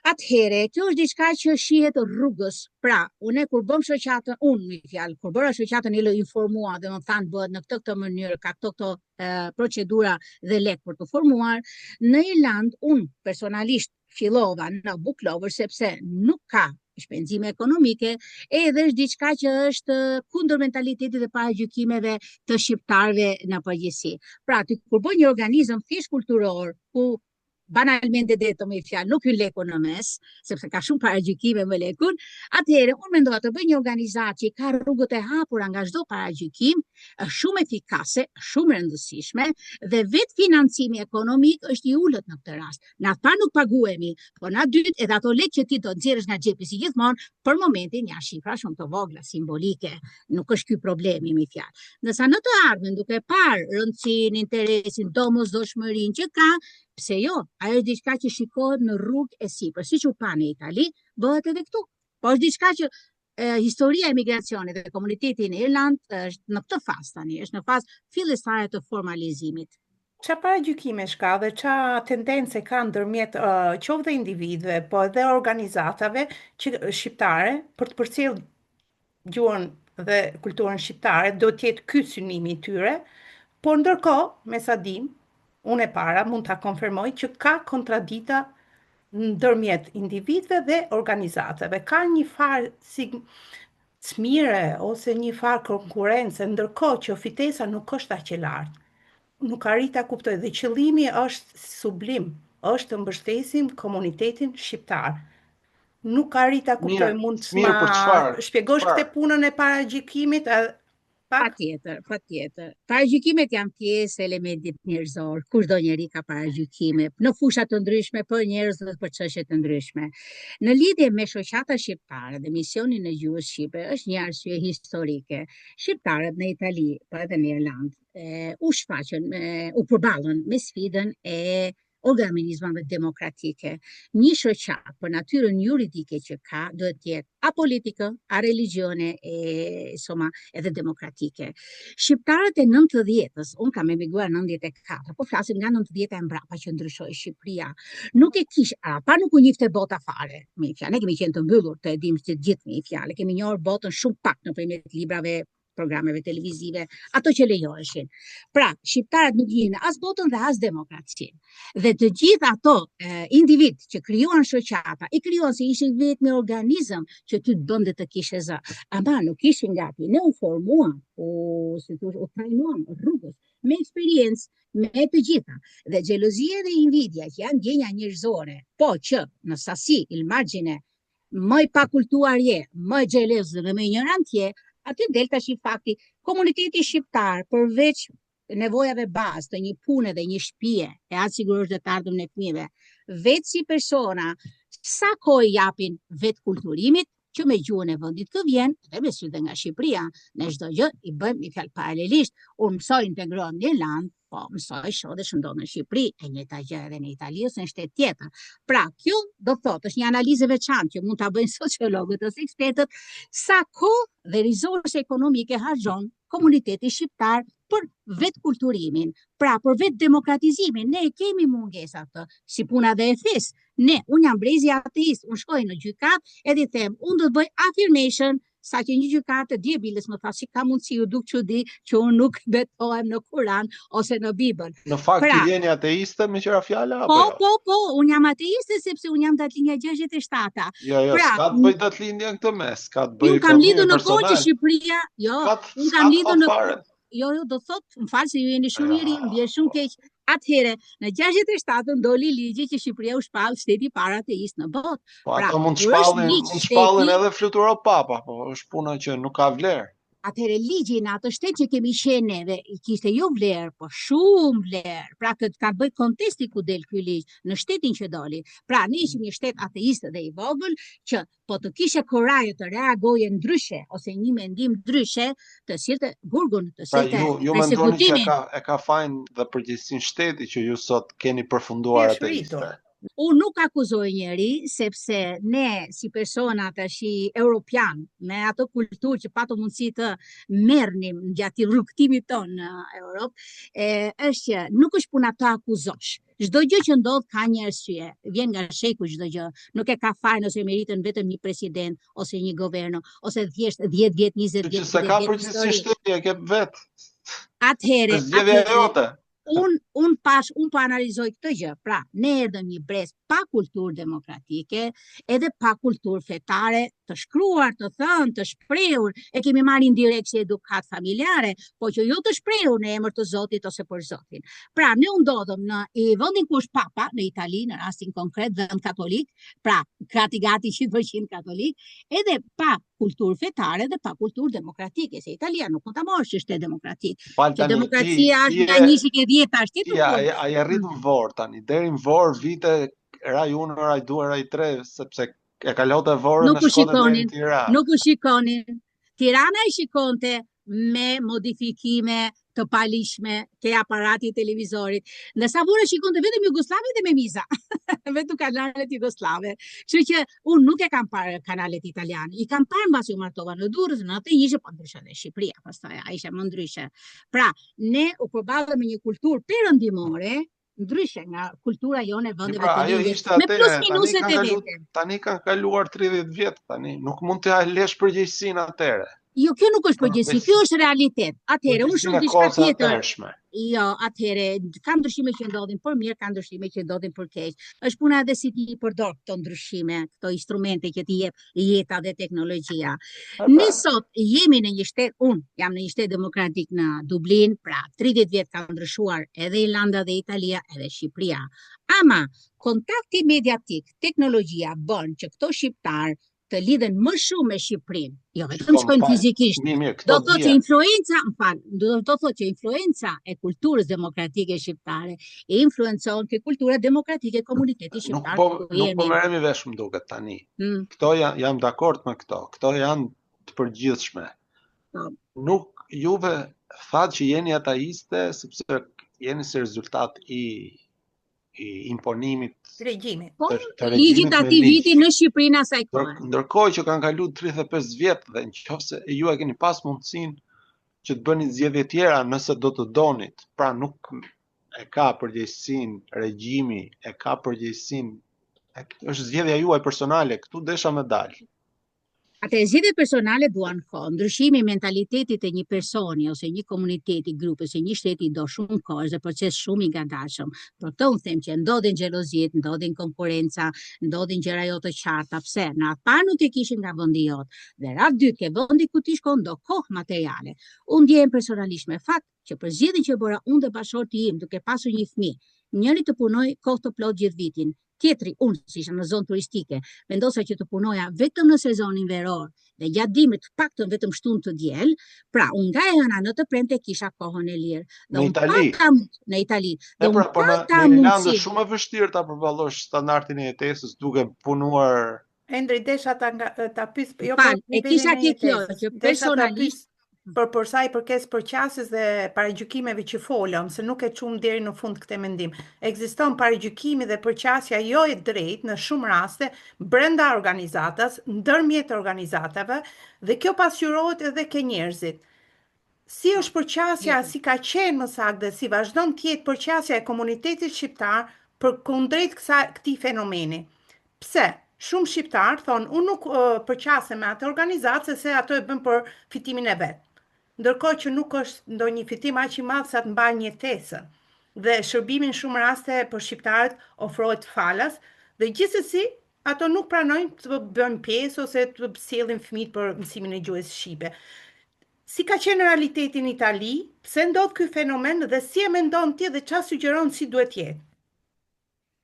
Atëhere, kjo është diçka që shihet rrugës. Pra, unë kur bëm shoqatën, kur bëra shoqatën e lë informua dhe më thanë bëhet në këtë mënyrë, ka këto procedura dhe lek për të formuar. Në Irlandë, unë personalisht fillova në Book Lovers sepse nuk ka shpenzime ekonomike, edhe është diçka që është kundër mentalitetit dhe paragjykimeve të shqiptarëve në përgjithësi. Pra, ti kur bën një organizëm thjesht kulturor, ku banalmente detto me fjalë, nuk hyn leku në mes, sepse ka shumë paragjykime me lekun, atëherë unë mendova të bëj një organizatë që ka rrugët e hapura nga çdo paragjykim, është shumë efikase, shumë rëndësishme dhe vetë financimi ekonomik është i ulët në këtë rast. Na pa nuk paguhemi, po na dytë edhe ato lekë që ti do nxjerrësh nga xhepi si gjithmonë, për momentin janë shifra shumë të vogla, simbolike, nuk është ky problemi me fjalë. Ndërsa në të ardhmen duke parë rëndësinë, interesin, domosdoshmërinë që ka, pse jo, ajo është diçka që shikohet në rrugë e sipër, siç u pa në Itali, bëhet edhe këtu. Po është diçka që historia e migracionit dhe komuniteti në Irland është në këtë fazë tani, është në fazë fillestare të formalizimit. Qa paragjykimesh ka dhe qa tendence ka ndërmjet qoftë individëve, po edhe organizatave shqiptare për të përcjellë gjuhën dhe kulturën shqiptare, do të jetë ky synimi i tyre, por ndërkohë, me sa dim, unë e para mund ta konfirmoj që ka kontradita ndërmjet individëve dhe organizatave. Ka një farë si smire ose një farë konkurrence, ndërkohë që fitesa nuk është aq e lartë. Nuk arrit ta kuptoj dhe qëllimi është sublim, është të mbështesim komunitetin shqiptar. Nuk arrit ta kuptoj, mund të ma shpjegosh këtë punën e paragjykimit? Patjetër. Paragjykimet janë pjesë e elementit njerëzor. Kushdo njeri ka paragjykime në fusha të ndryshme për njerëz dhe për çështje të ndryshme. Në lidhje me shoqata shqiptare dhe misionin e gjuhës shqipe është një arsye historike. Shqiptarët në Itali, po edhe në Irlandë, u përballën me sfidën e organizmave demokratike. Një shoqat për natyrën juridike që ka duhet të jetë apolitike, a religione edhe demokratike. Shqiptarët e 90-s, unë kam emigruar në 94, po flasim nga 90 e mbrapa që ndryshoi Shqipëria. Nuk e nuk u njifte bota fare, me fjalë, ne kemi qenë të mbyllur, të e dim të gjithë me fjalë, kemi njohur botën shumë pak nëpërmjet librave, programeve televizive, ato që lejoheshin. Pra, shqiptarët nuk njihnin as botën dhe as demokracinë. Dhe të gjithë ato individ që krijuan shoqata, i krijuan se ishin vetëm organizëm që ty të bënde të kishe zë. Ama nuk ishin gati, ne u formuam, u trajnuam rrugës, me eksperiencë, me të gjitha. Dhe xhelozia dhe invidia që janë ndjenja njerëzore, po që në sasi, il margine, më i pakultuar je, më xheloz dhe më ignorant je, aty del tash i fakti, komuniteti shqiptar, përveç nevojave bazë të një pune dhe një shtëpie, e atë sigurisht dhe të ardhmën e fëmijëve, vetë si persona, sa kohë japin vetë kulturimit, që me gjuhën e vendit të vjen, dhe me sy dhe nga Shqipëria, ne çdo gjë i bëjmë i fjalë paralelisht, unë mësoj integrohem në Irlandë, po mësoj shoh dhe shëndon në Shqipëri, e njëjta gjë edhe në Itali ose në shtet tjetër. Pra, kjo do thotë është një analizë veçantë që mund ta bëjnë sociologët ose ekspertët, sa kohë dhe rizorse ekonomike harxhon komuniteti shqiptar për vetë kulturimin, pra për vetë demokratizimin. Ne kemi mungesat të, si puna dhe e fis. Unë jam brezi ateist, unë shkoj në gjykat edhe i them, unë do të bëj affirmation, sa që një gjykatë e djebilës më tha, si ka mundësi ju duk çudi që unë nuk betohem në Kur'an ose në Bibël. Në fakt ti jeni ateiste me qëra fjala? Po, unë jam ateiste sepse unë jam datlinja 67. Jo, s'ka të bëj datlinja në këtë mes, ka të bëj unë kam lidhur në kohë që Shqipëria, unë kam lidhur në do thot, më falë se ju jeni shumë i ri, më bie shumë keq. Atëherë, në 67 ndoli ligji që Shqipëria u shpall shteti para ateist në botë. Po ato mund të shpallin edhe fluturo papa, po është puna që nuk ka vlerë. Atëherë ligji në atë shtet që kemi qenë neve, i kishte jo vlerë, po shumë vlerë. Pra këtë ka bëj kontesti ku del ky ligj në shtetin që doli. Pra ne ishim një shtet ateist dhe i vogël që po të kishe kuraje të reagoje ndryshe ose një mendim ndryshe, të sillte burgun, të sillte persekutimin. Ju mendoni që e ka fajin dhe përgjegjësinë shteti që ju sot keni përfunduar ateistë? Unë nuk akuzoj njeri, sepse ne si persona tash europian, me ato kulturë që pato mundësi të merrnim gjatë rrugtimit tonë në Europë, është që nuk është puna të akuzosh. Çdo gjë që ndodh ka një arsye, vjen nga sheku çdo gjë. Nuk e ka fajin ose meritën vetëm një president ose një governo, ose thjesht 10 vjet, 20 vjet. Që se ka përgjithësi shteti e ke vetë. Atëherë, unë po analizoj këtë gjë. Pra, ne erdhëm një brez pa kulturë demokratike edhe pa kulturë fetare të shkruar, të thënë, të shprehur, e kemi marrë indirekt si edukat familjare, po që jo të shprehur në emër të Zotit ose për Zotin. Pra, ne u ndodhëm në vendin ku është Papa, në Itali, në rastin konkret, vend katolik, pra, gati 100% katolik, edhe pa kulturë fetare dhe pa kulturë demokratike, se Italia nuk mund ta marrësh që është demokratik. Që demokracia është nga 2010 është tjetër. Ai arrit në Vor tani, deri në Vor vite raj 1, raj 2, raj 3, sepse e kalote Vorën e shkote deri në Tiranë. Nuk u shikonin. Tirana e shikonte me modifikime të palishme ke aparati televizorit. Ndërsa Vora shikonte vetëm Jugoslave dhe me miza. Vetëm kanalet jugoslave. Kështu që unë nuk e kam parë kanalet italiane. I kam parë mbasi u martova në Durrës, në atë ishte po ndryshe në Shqipëria, pastaj ai ishte më ndryshe. Pra, ne u përballëm me një kulturë perëndimore, ndryshe nga kultura jone vendeve të lindjes. Me plus minuset e vete. Tani kanë kaluar 30 vjet tani, nuk mund të lesh përgjegjësinë atëre. Jo, kjo nuk është përgjegjësi, kjo është realitet. Atëherë, unë shoh diçka tjetër. Jo, atëherë, ka ndryshime që ndodhin për mirë, ka ndryshime që ndodhin për keq. Është puna edhe si ti i përdor këto ndryshime, këto instrumente që ti jep jeta dhe teknologjia. Ne sot jemi në një shtet, unë jam në një shtet demokratik në Dublin, pra 30 vjet ka ndryshuar edhe Irlanda dhe Italia, edhe Shqipëria. Ama kontakti mediatik, teknologjia bën që këto shqiptar të lidhen më shumë me Shqipërinë, jo vetëm shkojnë fizikisht. Do të thotë që influenca e kulturës demokratike shqiptare e influencon ke kultura demokratike e komunitetit shqiptar. Nuk po merremi vesh më duket tani. Këto jam dakord me këto. Këto janë të përgjithshme. Nuk juve thatë që jeni ateiste sepse jeni si rezultat i imponimit regjimit. Ligjit atij viti në Shqipërinë asaj kohe. Ndërkohë që kanë kaluar 35 vjet dhe nëse ju e keni pas mundësinë që të bëni zgjedhje tjera nëse do të donit, pra nuk e ka përgjegjësinë regjimi, e ka përgjegjësinë, është zgjedhja juaj personale, këtu desha me dalë. Atë zgjedhjet personale duan kohë. Ndryshimi i mentalitetit të një personi ose një komuniteti, grupi, ose një shteti do shumë kohë, është proces shumë i gatshëm. Për këtë unë them që ndodhin xheloziet, ndodhin konkurrenca, ndodhin gjëra jo të qarta. Pse? Në atë parë nuk e kishin nga vendi jot. Dhe radh dytë ke vendi ku ti shkon do kohë materiale. Unë ndjem personalisht me fat që për zgjedhjen që bëra unë dhe bashorti im, duke pasur një fëmijë, njëri të punoj kohë të plot gjithë vitin. Tjetri, unë, si isha në zonë turistike, vendosa që të punoja vetëm në sezonin veror dhe gjatë dimrit paktën vetëm shtunë të diel, pra unë nga e hëna në të premte kisha kohën e lirë. Në Itali? Në Itali. Në Irlandë shumë e vështirë ta përballosh standardin e jetesës duke punuar. Endri desha ta pyes, jo e kisha kjo që personalisht për sa i përket përqasjes dhe paragjykimeve që folëm, se nuk e çum deri në fund këtë mendim. Ekziston paragjykimi dhe përqasja jo e drejtë në shumë raste brenda organizatës, ndërmjet organizatave, dhe kjo pasqyrohet edhe ke njerëzit. Si është përqasja, si ka qenë më saktë dhe si vazhdon të jetë përqasja e komunitetit shqiptar përkundrejt këtij fenomeni. Pse? Shumë shqiptar thonë, unë nuk përqasem me atë organizatë se ato e bën për fitimin e vet. Ndërkohë që nuk është ndonjë fitim aq i madh sa të mbajnë jetesën. Dhe shërbimi në shumë raste për shqiptarët ofrohet falas, dhe gjithsesi ato nuk pranojnë të bëjnë pjesë ose të sjellin fëmijët për mësimin e gjuhës shqipe. Si ka qenë realiteti në Itali, pse ndodh ky fenomen dhe si e mendon ti dhe çfarë sugjeron si duhet jetë?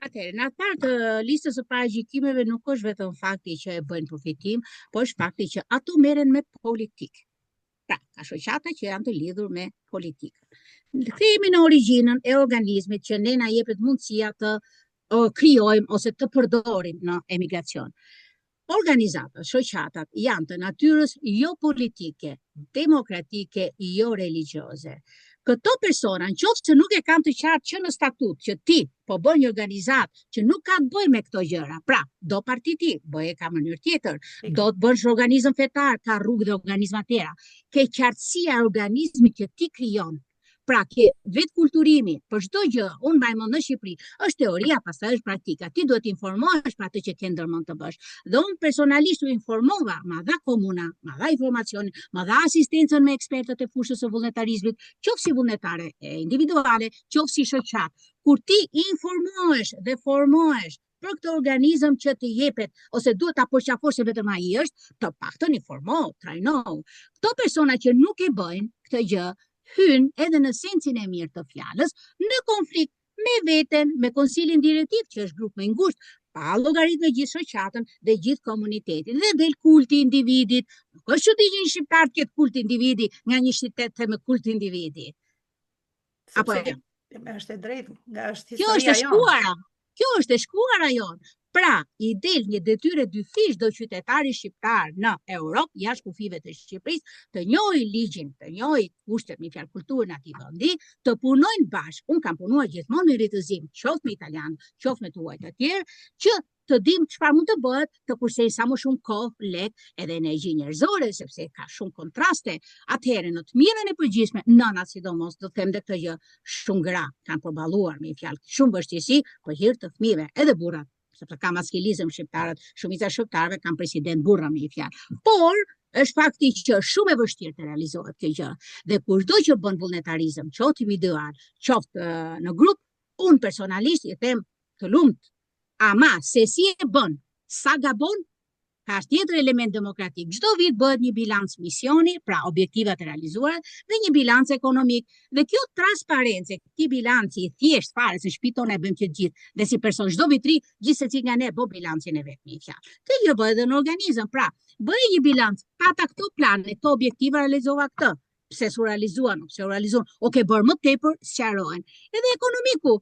Atëherë, në atë parë të listës së paragjykimeve nuk është vetëm fakti që e bëjnë përfitim, por është fakti që ato merren me politikë. Pra, ka shoqata që janë të lidhur me politikën. Kthehemi në origjinën e organizmit që ne na jepet mundësia të krijojmë ose të përdorim në emigracion. Organizatat, shoqatat janë të natyrës jo politike, demokratike, jo religjioze. Këto persona, nëse nuk e kanë të qartë që në statut që ti po bën një organizat që nuk ka të bëjë me këto gjëra, pra do partiti, bëje ka mënyrë tjetër, do të bësh organizëm fetar, ka rrugë dhe organizma tjera, ke qartësia e organizmit që ti krijon. Pra, ke vetë kulturimi, për çdo gjë, unë mbaj mend në Shqipëri, është teoria, pastaj është praktika. Ti duhet informohesh për atë që ke ndërmend të bësh. Dhe unë personalisht u informova, ma dha komuna, ma dha informacion, ma dha asistencën me ekspertët e fushës së vullnetarizmit, qofshi vullnetare individuale, qofshi shoqat. Kur ti informohesh dhe formohesh për këtë organizëm që të jepet, ose duhet ta përqafosh se vetëm ai është, të paktën informohu, trajnohu. Këto persona që nuk e bëjnë këtë gjë, hyn edhe në sensin e mirë të fjalës në konflikt me veten, me konsilin direktiv që është grup më i ngushtë, pa llogarit me gjithë shoqatën dhe gjithë komunitetin, dhe del kulti i individit. Nuk është që të gjejnë shqiptar të ketë kult individi nga një qytet të me kult individi. Apo është e drejtë, nga është kjo është e shkuara. Kjo është e shkuara jonë. Pra, i del një detyrë dyfish do qytetari shqiptar në Europë, jashtë kufive të Shqipërisë, të njohë ligjin, të njohë kushtet me fjalë kulturën e atij vendi, të punojnë bashkë. Unë kam punuar gjithmonë me ritëzim, qoftë me italian, qoftë me tuaj të tjerë, që të dim çfarë mund të bëhet, të kursejnë sa më shumë kohë, lek edhe energji njerëzore, sepse ka shumë kontraste. Atëherë në të mirën e përgjithshme, nënat sidomos, do të them këtë gjë, shumë gra kanë përballuar me fjalë shumë vështirësi për hir të fëmijëve, edhe burrat, sepse ka maskilizëm shqiptarët, shumica shqiptarëve kanë president burra me fjalë. Por është fakti që shumë e vështirë të realizohet kjo gjë. Dhe kushdo që bën vullnetarizëm, qoftë individual, qoftë në grup, unë personalisht i them të lumt. Ama se si e bën, sa gabon, ka tjetër element demokratik. Çdo vit bëhet një bilanc misioni, pra objektivat e realizuara, dhe një bilanc ekonomik. Dhe kjo transparencë, këtij bilanci i thjesht fare, se shpiton e bëjmë që gjithë, dhe si person çdo vitri, gjithsesi nga ne bë bilancin e vet me fjalë. Kjo gjë bëhet edhe në organizëm, pra, bëj një bilanc, pata këto plane, këto objektiva realizova këtë. Pse su realizuan, pse u realizuan, o ke bërë më tepër, sqarohen. Edhe ekonomiku,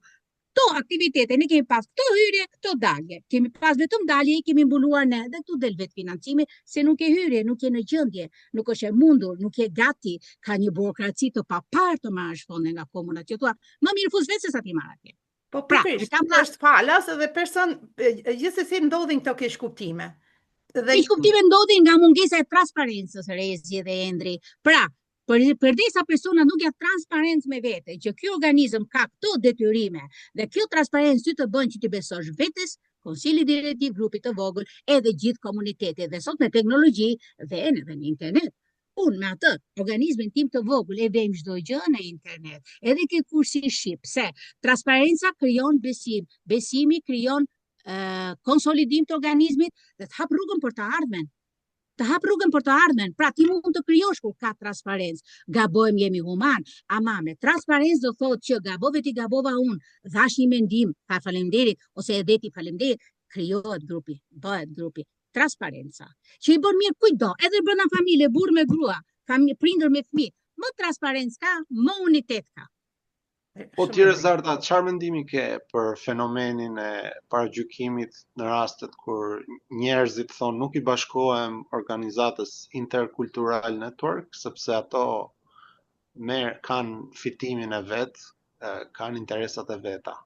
këto aktivitete, ne kemi pas këto hyrje, këto dalje. Kemi pas vetëm dalje, i kemi mbuluar ne, dhe këtu del vetë financimi, se nuk e hyrje, nuk e në gjendje, nuk është e mundur, nuk e gati, ka një burokraci të papar të marrësh fonde nga komuna që thua, më mirë fus vetë se sa ti marr atje. Po pikërisht, është falas edhe person, gjithsesi ndodhin këto keqkuptime. Keqkuptime ndodhin nga mungesa e transparencës, Rezi dhe Endri. Pra, përdesa persona nuk janë transparencë me vete, që ky organizëm ka këto detyrime, dhe kjo transparencë ty të bën që ti besosh vetes, konsili direktiv, grupit të vogël, edhe gjithë komunitetit, dhe sot me teknologji vjen edhe në internet. Unë me atë organizmin tim të vogël e vejmë çdo gjë në internet, edhe ke kursi shqip, se transparenca krijon besim, besimi krijon konsolidim të organizmit dhe të hap rrugën për të ardhmen. Të hap rrugën për të ardhmen, pra ti mund të krijosh kur ka transparencë. Gabojmë, jemi human, ama me transparencë do thotë që gabove ti, gabova unë, dhash një mendim, tha faleminderit, ose edhe ti faleminderit, krijohet grupi, bëhet grupi. Transparenca, që i bën mirë kujtdo, edhe brenda familje, burr me grua, prindër me fëmijë, më transparencë ka, më unitet ka. Po tjere Zarda, çfarë mendimi ke për fenomenin e paragjykimit në rastet kur njerëzit thonë nuk i bashkohem organizatës Intercultural Network, sepse ato kanë fitimin e vet, kanë interesat e veta?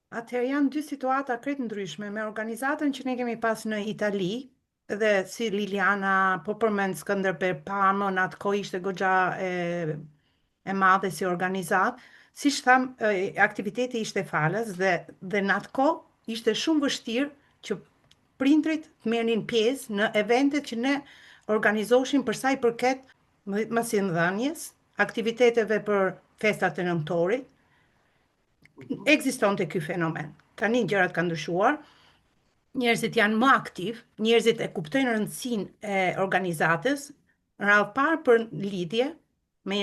Atëherë janë dy situata krejt ndryshme. Me organizatën që ne kemi pas në Itali, dhe si Liliana, po përmend Skënderber Pamën, atë kohë ishte goxha e madhe si organizat, si tham, aktiviteti ishte falas dhe në atë kohë ishte shumë vështirë që prindrit të merrnin pjesë në eventet që ne organizoshin për sa i përket masindhënies, aktiviteteve për festat e nëntorit. Ekzistonte ky fenomen. Tani gjërat kanë ndryshuar. Njerëzit janë më aktiv, njerëzit e kuptojnë rëndësinë e organizatës, radhë parë për lidhje me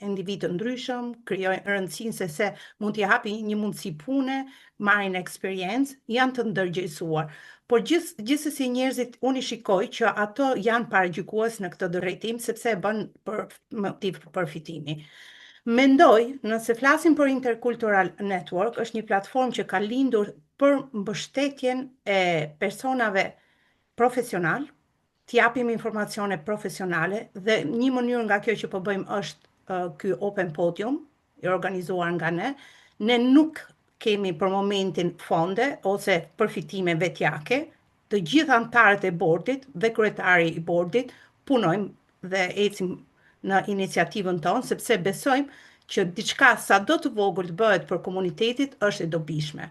individ të ndryshëm, krijojnë rëndësinë se mund t'i japi një mundësi pune, marrin eksperiencë, janë të ndërgjegjësuar. Por gjithsesi njerëzit, unë i shikoj që ato janë paragjykues në këtë drejtim, sepse e bën për motiv përfitimi. Mendoj, nëse flasim për Intercultural Network, është një platformë që ka lindur për mbështetjen e personave profesional, t'japim informacione profesionale, dhe një mënyrë nga kjo që po bëjmë është ky Open Podium, i organizuar nga ne. Ne nuk kemi për momentin fonde ose përfitime vetjake, të gjithë anëtarët e bordit dhe kryetari i bordit punojmë dhe ecim në iniciativën tonë, sepse besojmë që diçka sa do të vogël të bëhet për komunitetit është e dobishme.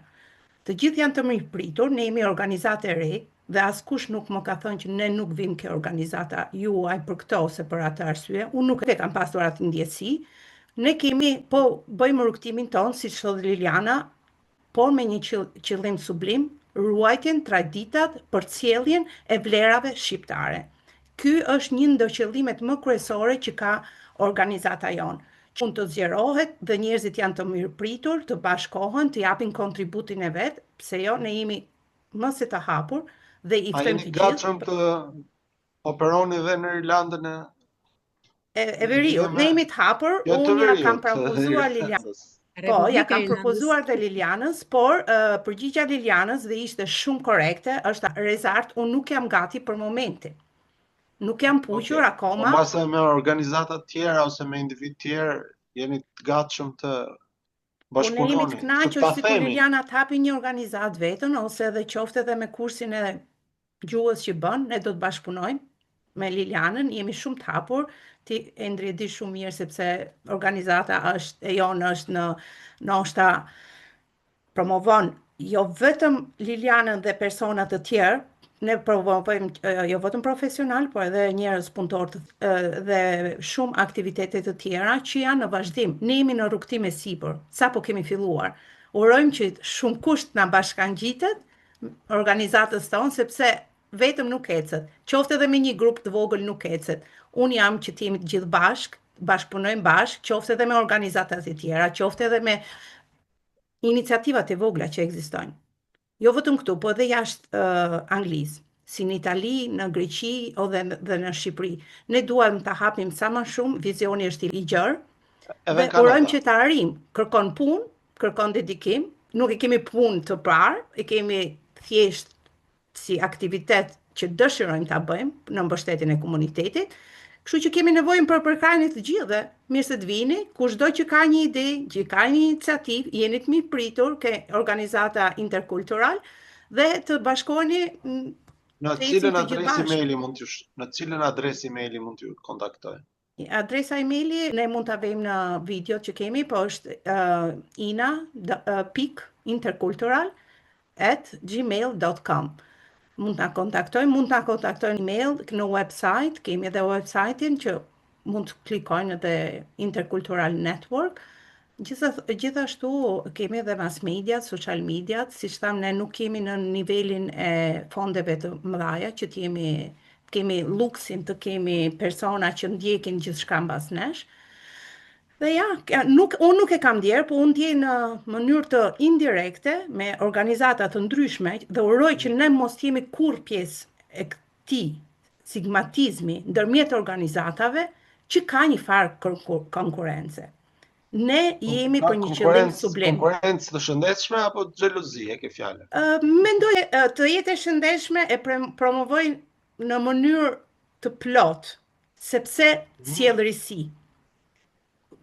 Të gjithë janë të mirëpritur, ne jemi organizatë e re, dhe askush nuk më ka thënë që ne nuk vim ke organizata juaj për këto ose për atë arsye. Unë nuk e kam pasur atë ndjesi. Ne kemi, po bëjmë rrugtimin tonë, siç thotë Liliana, por me një qëllim sublim, ruajtjen, traditat, përcjelljen e vlerave shqiptare. Ky është një ndër qëllimet më kryesore që ka organizata jonë. Mund të zgjerohet dhe njerëzit janë të mirëpritur, të bashkohen, të japin kontributin e vet, pse jo, ne jemi më se të hapur dhe i ftojmë të gjithë. A jeni gatshëm të operoni dhe në Irlandën e Veriut, ne jemi të hapur, unë ja kam propozuar Lilianës. Po, ja kam propozuar dhe Lilianës, por përgjigjja Lilianës dhe ishte shumë korrekte, është rezart, unë nuk jam gati për momentin. Nuk jam puqur akoma. Mbase me organizata tjera ose me individ tjerë, jeni të gatshëm të bashkëpunoni. Ne jemi të kënaqur si kur Liliana të hapi një organizat vetën, ose edhe qofte edhe me kursin e gjuhës që bën, ne do të bashkëpunojmë me Lilianën, jemi shumë të hapur, ti Endri e di shumë mirë sepse organizata e jonë është në ndoshta promovon jo vetëm Lilianën dhe persona të tjerë, ne promovojmë jo vetëm profesional, por edhe njerëz punëtor dhe shumë aktivitete të tjera që janë në vazhdim. Ne jemi në rrugtim e sipër, sapo kemi filluar. Urojmë që shumë kusht na bashkangjitet organizatës tonë, sepse vetëm nuk ecet. Qoftë edhe me një grup të vogël nuk ecet. Unë jam që të jemi të gjithë bashkëpunojmë bashkë, qoftë edhe me organizatat e tjera, qoftë edhe me iniciativat e vogla që ekzistojnë. Jo vetëm këtu, po edhe jashtë Anglisë, si në Itali, në Greqi dhe në Shqipëri. Ne duam të hapim sa më shumë, vizioni është i gjerë, dhe urojmë që të arrijmë. Kërkon punë, kërkon dedikim, nuk e kemi punë të parë, e kemi thjesht si aktivitet që dëshirojmë ta bëjmë në mbështetjen e komunitetit. Kështu që kemi nevojën për përkrahjen e të gjithëve. Mirë se të vini, kushdo që ka një ide, që ka një iniciativë, jeni të mirëpritur ke organizata interkultural dhe të bashkoheni në cilën adresë emaili mund t'ju kontaktoj? Adresa emaili ne mund ta vëjmë në video që kemi, po është ina.intercultural@gmail.com. Mund ta kontaktojnë në email, në website, kemi edhe website-in që mund të klikojnë edhe Intercultural Network. Gjithashtu kemi edhe mass media, social media, siç tham ne nuk kemi në nivelin e fondeve të mëdha që kemi luksin të kemi persona që ndjekin gjithçka mbas nesh. Dhe ja, unë nuk e kam ndjerë, po unë ndjej në mënyrë të indirekte me organizata të ndryshme dhe uroj që ne mos jemi kur pjesë e këtij stigmatizmi ndërmjet organizatave që ka një farë konkurrence. Ne jemi për një qëllim sublim. Konkurrencë të shëndetshme apo xhelozi e ke fjalën? Mendoj të jetë e shëndetshme e promovoj në mënyrë të plot, sepse sjell risi.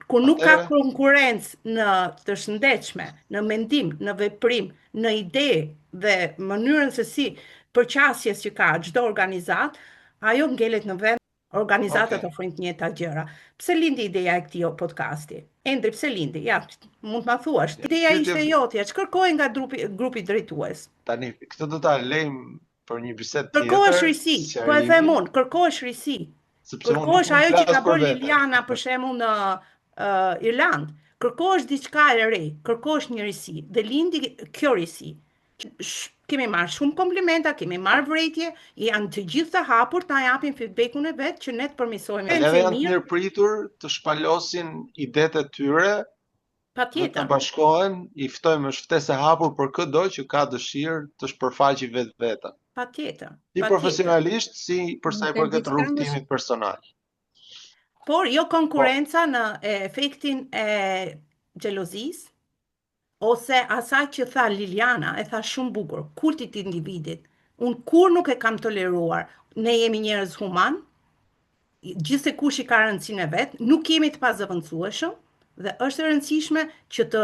Kur nuk ka konkurrencë në të shëndetshme, në mendim, në veprim, në ide dhe mënyrën se si përqasjes që ka çdo organizat, ajo ngelet në vend, organizatat ofrojnë të njëjta gjëra. Pse lindi ideja e këtij podcasti? Endri, pse lindi? Ja, mund ta thuash. Ideja ishte jotja, ç'kërkoi nga grupi drejtues. Tani, këtë do ta lejmë për një bisedë tjetër. Kërkohesh risi, po e them unë, kërkohesh risi. Kërkohesh ajo që ka bërë Liliana për shembull në Irland, kërkohesh diçka e re, kërkohesh një risi, dhe lindi kjo risi. Kemi marrë shumë komplimenta, kemi marrë vrejtje, janë të gjithë të hapur të japin feedbackun e vet që ne të përmirësojmë. Edhe janë të mirëpritur të shpalosin idetë e tyre, patjetër. Të bashkohen, i ftojmë është ftesë e hapur për çdo që ka dëshirë të shpërfaqë vetveten. Patjetër. Si profesionalisht, si për sa i përket rrugtimit personal. Por jo konkurenca në efektin e xhelozisë ose asaj që tha Liliana, e tha shumë bukur, kultit të individit. Unë kur nuk e kam toleruar. Ne jemi njerëz human, gjithse kush i ka rëndësinë e vet, nuk jemi të pazëvendësueshëm dhe është e rëndësishme që të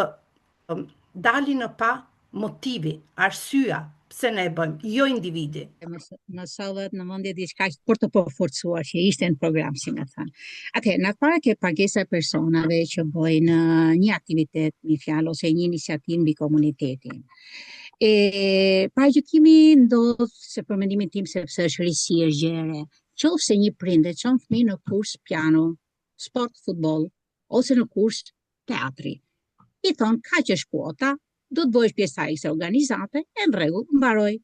dalin në pa motivi, arsyeja pse ne e bëjmë, jo individi. Në sallat në mendje diçka për të përforcuar që ishte në program, si më thënë. Atëherë, në para ke pagesa personave që bëjnë një aktivitet, një fjalë ose një iniciativë mbi komunitetin. Paraqytimi ndodh se për mendimin tim sepse është risi e gjerë. Qofse një prind e çon fëmijën në kurs piano, sport, futboll ose në kurs teatri. I thon kaq është kuota, do të bëhesh pjesëtar e kësaj organizate, e në rregull, mbaroj.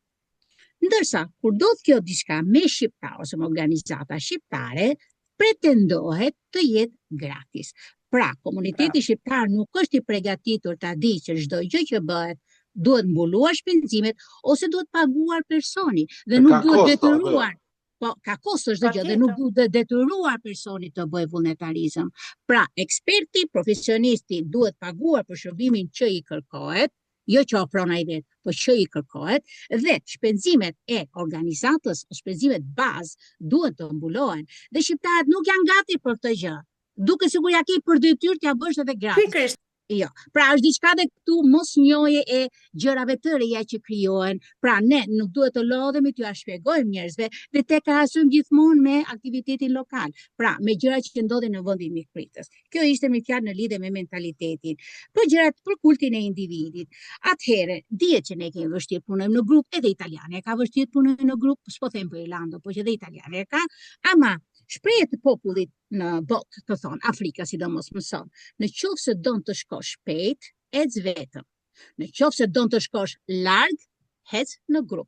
Ndërsa, kur do të kjo diçka me shqiptar ose me organizata shqiptare, pretendohet të jetë gratis. Pra, komuniteti shqiptar nuk është i përgatitur ta di që çdo gjë që bëhet duhet mbuluar shpenzimet ose duhet paguar personi dhe nuk duhet detyruar. Po, ka kosto çdo gjë dhe nuk duhet detyruar personi të bëjë vullnetarizëm. Pra, eksperti, profesionisti duhet paguar për shërbimin që i kërkohet, jo që ofron ai vetë, po që i kërkohet, dhe shpenzimet e organizatës, shpenzimet bazë duhet të mbulohen. Dhe shqiptarët nuk janë gati për këtë gjë. Duke sigur ja ke për detyrë t'ja bësh edhe gratis. Jo, pra është diçka dhe këtu mosnjohje e gjërave të reja që krijohen. Pra ne nuk duhet të lodhemi t'ju shpjegojmë njerëzve dhe të krahasojmë gjithmonë me aktivitetin lokal. Pra, me gjërat që ndodhin në vendin mikpritës. Kjo ishte me fjalë në lidhje me mentalitetin. Për gjërat për kultin e individit. Atëherë, dihet që ne kemi vështirë punojmë në grup, edhe italianë ka vështirë punojmë në grup, s'po them për Irlandën, po që edhe italianë ka, ama shprehjet e popullit në botë, të thonë, Afrika sidomos mëson, në qoftë se don të shkosh shpejt, ec vetëm. Në qoftë se don të shkosh larg, hec në grup.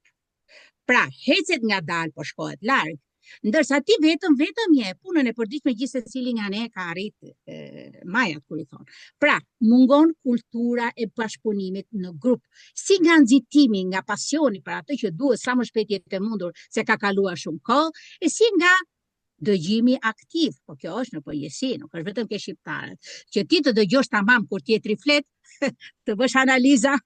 Pra, hecet nga dalë, po shkohet larg. Ndërsa ti vetëm je punën e përditshme gjithse cili nga ne ka arrit majat, kur i thonë. Pra, mungon kultura e bashkëpunimit në grup. Si nga nxitimi, nga pasioni për atë që duhet sa më shpejt jetë e mundur, se ka kaluar shumë kohë, e si nga dëgjimi aktiv, po kjo është në përgjithësi, nuk është vetëm ke shqiptarët. Që ti të dëgjosh tamam kur tjetri flet, të bësh analiza.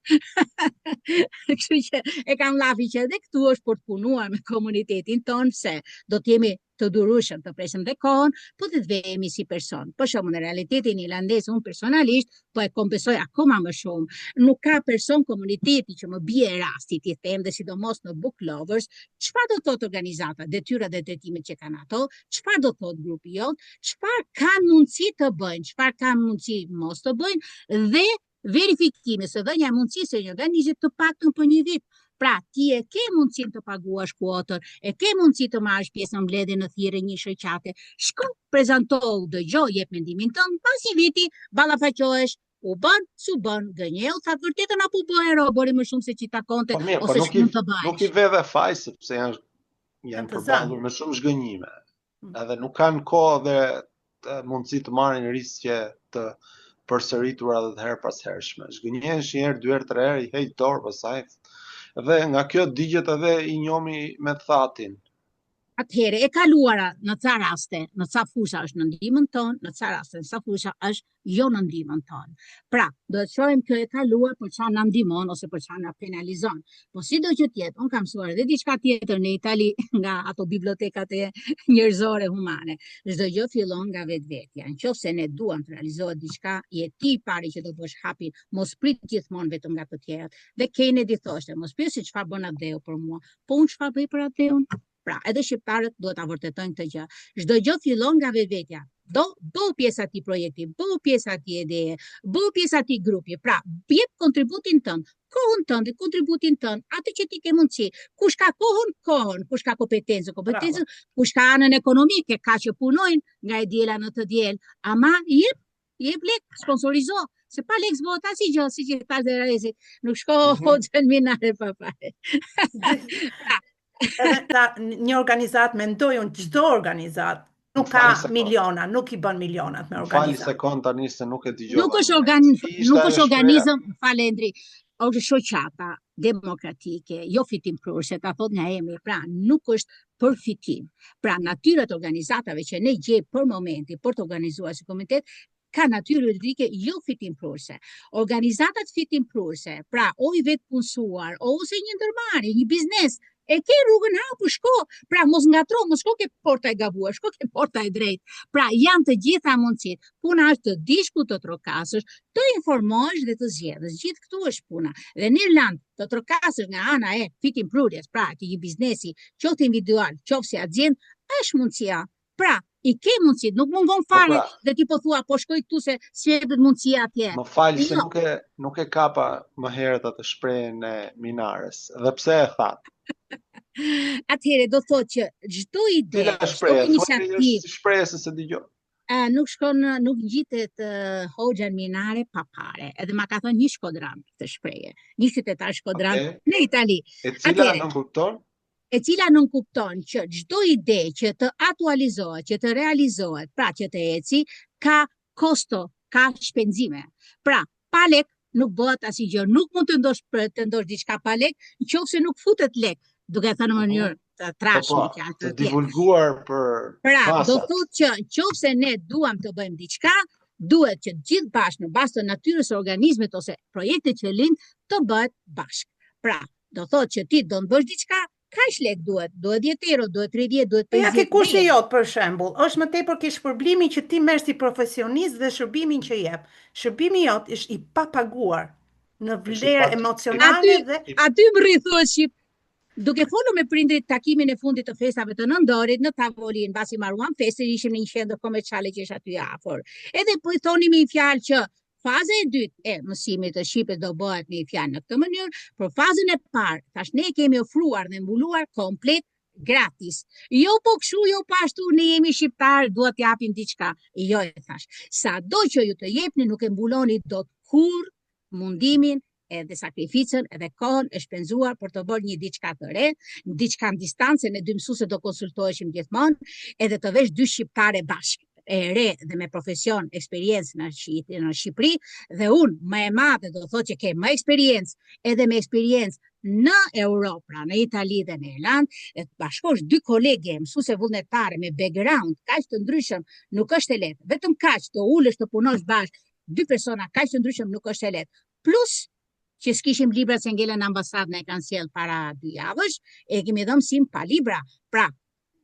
Kështu që e kam lafi që edhe këtu është për të punuar me komunitetin tonë, se do të jemi të durueshëm të presim dhe kohën, po të vehemi si person. Për shembull, në realitetin irlandez, unë personalisht po e kompensoj akoma më shumë. Nuk ka person komuniteti që më bie rasti ti them, dhe sidomos në book lovers, çfarë do thotë organizata, detyrat dhe drejtimet që kanë ato, çfarë do thotë grupi jot, çfarë kanë mundësi të bëjnë, çfarë kanë mundësi mos të bëjnë, dhe verifikimi se dhënia e mundësisë së një organizimi të paktën për një vit. Pra, ti e ke mundësin të paguash kuotën, e ke mundësi të marrësh pjesë në mbledhje në thirrje një shoqate. Shko, prezantohu, dëgjoj, jep mendimin tënd, pas një viti ballafaqohesh, u bën, s'u bën, gënjeu, tha vërtetën apo bëhero, bëri më shumë se që takonte, ose ç'mund të bëj. Nuk i ve dhe faj sepse janë përballur me shumë zhgënjime. Edhe nuk kanë kohë dhe mundësi të marrin riske të përsëritura edhe të herë pas hershme. Zhgënjehesh një herë, dy herë, tre herë, i heq dorë pastaj. Dhe nga kjo digjet edhe i njomi me thatin. Atëherë, e kaluara në ca raste, në ca fusha është në ndihmën tonë, në ca raste, në ca fusha është jo në ndihmën tonë. Pra, do të shohim kjo e kaluar për çfarë na ndihmon ose për çfarë na penalizon. Po sido që të jetë, unë kam mësuar edhe diçka tjetër në Itali nga ato bibliotekat e njerëzore humane. Çdo gjë fillon nga vetvetja. Nëse ne duam të realizohet diçka, je ti i pari që do bësh hapin, mos prit gjithmonë vetëm nga të tjerat. Dhe Kennedy thoshte, mos pyesi çfarë bën Adeu për mua, po unë çfarë bëj për Adeun. Pra, edhe shqiptarët duhet ta vërtetojnë këtë gjë. Çdo gjë fillon nga vetvetja. Bëu pjesë ati projekti, bëu pjesë ati ideje, bëu pjesë ati grupi. Pra, jep kontributin tënd, kohën tënd, kontributin tënd, atë që ti ke mundësi. Kush ka kohën, kush ka kompetencën, kush ka anën ekonomike, ka që punojnë nga e diela në të diel. Ama jep lek, sponsorizo. Se pa lek zbota si gjë, si që tash dhe rrezit. Nuk shko hoxhën minare papare. Një organizat, mendoj unë, çdo organizat nuk ka miliona, nuk i bën milionat me organizat. Fali sekond tani se nuk e dëgjova. Nuk është organizëm, falendri, është shoqata demokratike, jo fitimprurse, ta thot nga emri, pra nuk është për fitim. Pra natyrat organizatave që ne gjejmë për momenti për të organizuar si komitet ka natyrë juridike jo fitimprurse. Organizatat fitimprurse, pra o i vetë punësuar, ose një ndërmarrje, një biznes, e ke rrugën hapur, shko, pra mos ngatro, mos shko ke porta e gabuar, shko ke porta e drejtë. Pra janë të gjitha mundësit. Puna është të dish ku të trokasësh, të informohesh dhe të zgjedhësh. Gjithë këtu është puna. Dhe në Irlandë të trokasësh nga ana e fitimprurjes, pra të një biznesi, qoftë individual, qoftë si aziendë, është mundësia. Pra, i ke mundësi, nuk mungon fare dhe ti po thua, po shkoj këtu se s'jepet mundësia atje. Më falë se nuk e kapa më herët atë shprehjen e Minares. Dhe pse e thatë? Atëherë do thotë që çdo ide, çdo iniciativë, shprehje se dëgjoj. nuk shkon, nuk ngjitet Hoxha në Minare pa pare. Edhe ma ka thënë një shkodran të shpreje. Një qytetar shkodran në Itali. E cila nuk kupton? E cila nuk kupton që çdo ide që të aktualizohet, që të realizohet, pra që të eci, ka kosto, ka shpenzime. Pra, pa lek nuk bëhet asgjë, nuk mund të ndosh diçka pa lek, nëse nuk futet lek, duke thënë në mënyrë të trashme, të divulguar për pra, masat. do thotë që nëse ne duam të bëjmë diçka, duhet që gjithë bashkë në bazë të natyrës së organizmit ose projektit që lind të bëhet bashkë. Pra, do thotë që ti do të bësh diçka, kaq lek duhet 10 euro, duhet 30, duhet 50. Ja ke kushti jot për shembull, është më tepër ke shpërblimin që ti merr si profesionist dhe shërbimin që jep. Shërbimi jot është i papaguar në vlerë emocionale dhe aty më rrithuar shqip. Duke folur me prindrit takimin e fundit të festave të nëndorit në tavolinë, mbasi marruam festën, ishim në një qendër komerciale që është aty afër. Edhe po i thonim një fjalë që faza e dytë e mësimit të shqipes do bëhet në një fjalë në këtë mënyrë, por fazën e parë, tash ne kemi ofruar dhe mbuluar komplet gratis. Jo po kështu, jo pa ashtu, ne jemi shqiptar, duhet t'japim diçka. Jo, e thash. Sado që ju të jepni nuk e mbuloni dot kur mundimin edhe sakrificën edhe kohën e shpenzuar për të bërë një diçka të re, diçka në distancë, ne dy mësuese do konsultoheshim gjithmonë, edhe të vesh dy shqiptare bashkë, e re dhe me profesion, eksperiencë në Shqipëri, dhe unë më e madhe do thotë që ke më eksperiencë edhe me eksperiencë në Europë, pra në Itali dhe në Irlandë, dhe të bashkosh dy kolege mësuese vullnetare me background kaq të ndryshëm, nuk është e lehtë. Vetëm kaq të ulesh të punosh bashkë dy persona kaq të ndryshëm nuk është e lehtë. Plus që s'kishim libra se ngelen në ambasadën e kanë sjell para 2 javësh, e kemi dhënë mësim pa libra. Pra,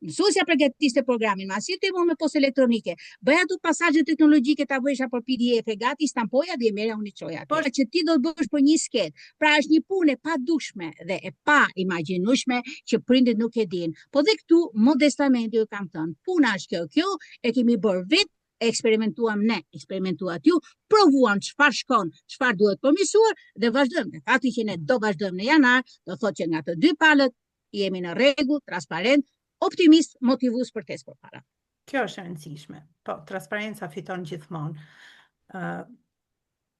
mësuesja përgatiste programin, masi të më me post elektronike, bëja tu pasazhe teknologjike ta bëjsha për PDF e gati, stampoja dhe e merja unë i çoja. Por që ti do të bësh për një sket. Pra është një punë e padukshme dhe e pa imagjinueshme që prindit nuk e dinë. Po dhe këtu modestamente ju kam thënë, puna është kjo e kemi bërë vetë, eksperimentuam ne, eksperimentuat ju, provuam çfarë shkon, çfarë duhet përmirësuar dhe vazhdojmë. Dhe fakti që ne do vazhdojmë në janar, do thotë që nga të dy palët jemi në rregull, transparent, optimist, motivues për tes përpara. Kjo është e rëndësishme. Po, transparenca fiton gjithmonë.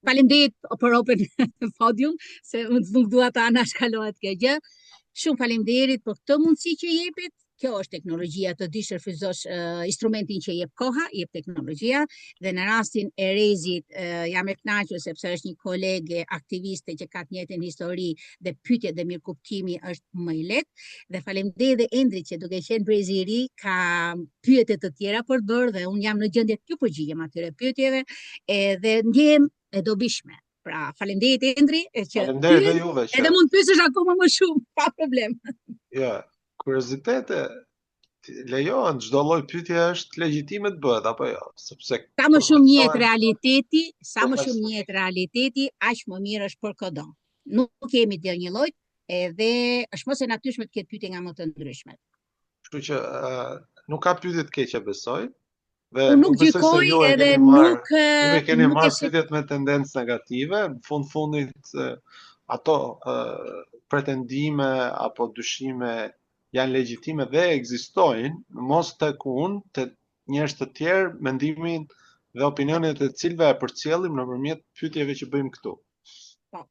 Faleminderit për Open Podium, se nuk dua ta anashkalohet kjo gjë. Shumë faleminderit për këtë mundësi që jepet. Kjo është teknologjia, të dish refuzosh instrumentin që jep koha, jep teknologjia, dhe në rastin e Rezit jam e kënaqur sepse është një kolege aktiviste që ka të njëjtën histori dhe pyetjet dhe mirëkuptimi është më i lehtë, dhe faleminderit dhe Endrit që duke qenë brezi i ri ka pyetje të tjera për të bërë dhe unë jam në gjendje të përgjigjem atyre pyetjeve dhe ndjem e dobishme. Pra, faleminderit Endri, faleminderit dhe juve. Edhe mund të pyesësh akoma më shumë, pa problem. Ja. Kuriozitete lejohen, çdo lloj pyetje është legjitime të bëhet apo jo, sepse sa më shumë njihet realiteti, aq më mirë është për kodon. Nuk kemi të një lloj, edhe është mos e natyrshme të ketë pyetje nga më të ndryshmet. Kështu që nuk ka pyetje të keqe besoj. Dhe nuk gjykoj edhe nuk keni marrë pyetjet me tendencë negative, në fundit ato pretendime apo dyshime janë legjitime dhe ekzistojnë, mos tek unë, të njerëz të tjerë, mendimin dhe opinionet e cilëve e përcjellim nëpërmjet pyetjeve që bëjmë këtu. Po.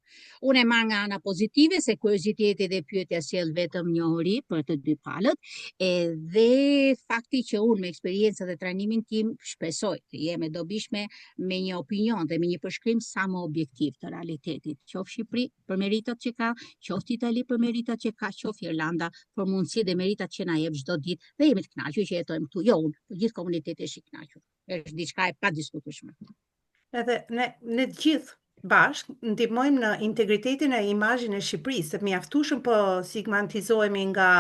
Unë e marr nga ana pozitive se kurioziteti dhe pyetja sjell vetëm njohuri për të dy palët, edhe fakti që unë me eksperiencën dhe trajnimin tim shpresoj të jem e dobishme me një opinion dhe me një përshkrim sa më objektiv të realitetit, qoftë Shqipëri për meritat që ka, qoftë Itali për meritat që ka, qoftë Irlanda për mundësi dhe meritat që na jep çdo ditë, dhe jemi të kënaqur që jetojmë këtu. Jo unë, por gjithë komuniteti është i kënaqur. Është diçka e padiskutueshme. Edhe ne të gjithë bashk ndihmojmë në integritetin e imazhin e Shqipërisë, se mjaftueshëm po stigmatizohemi nga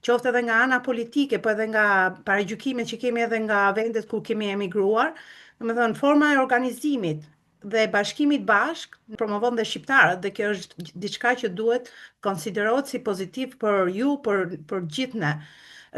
qoftë edhe nga ana politike, po edhe nga paragjykimet që kemi edhe nga vendet ku kemi emigruar. Domethënë forma e organizimit dhe bashkimit bashk promovon dhe shqiptarët, dhe kjo është diçka që duhet konsiderohet si pozitiv për ju, për gjithë ne.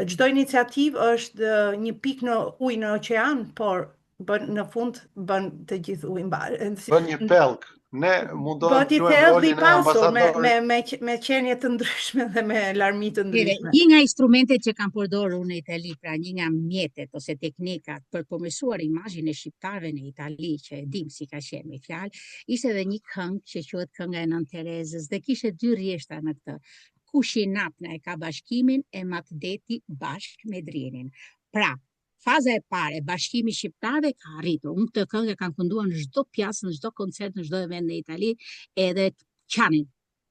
Çdo iniciativë është një pikë në ujë në oqean, por në fund bën të gjithë ujin mbar. Bën një pellk. Ne mundohem Po ti të luajmë thellë rolin i e pasur ambasadorit. me qenie të ndryshme dhe me larmi të ndryshme. Një nga instrumentet që kam përdorur në Itali, pra një nga mjetet ose teknikat për përmirësuar imazhin e shqiptarëve në Itali, që e dim si ka qenë me fjalë, ishte edhe një këngë që quhet Kënga e Nën Terezës dhe kishte dy rrjeshtra në këtë. Kushinapna e ka bashkimin e Matdeti bashkë me Drinin. Pra, faza e parë e bashkimit shqiptarëve ka arritur. Unë këtë këngë kam kënduar në çdo pjesë, në çdo koncert, në çdo event në Itali, edhe qanin.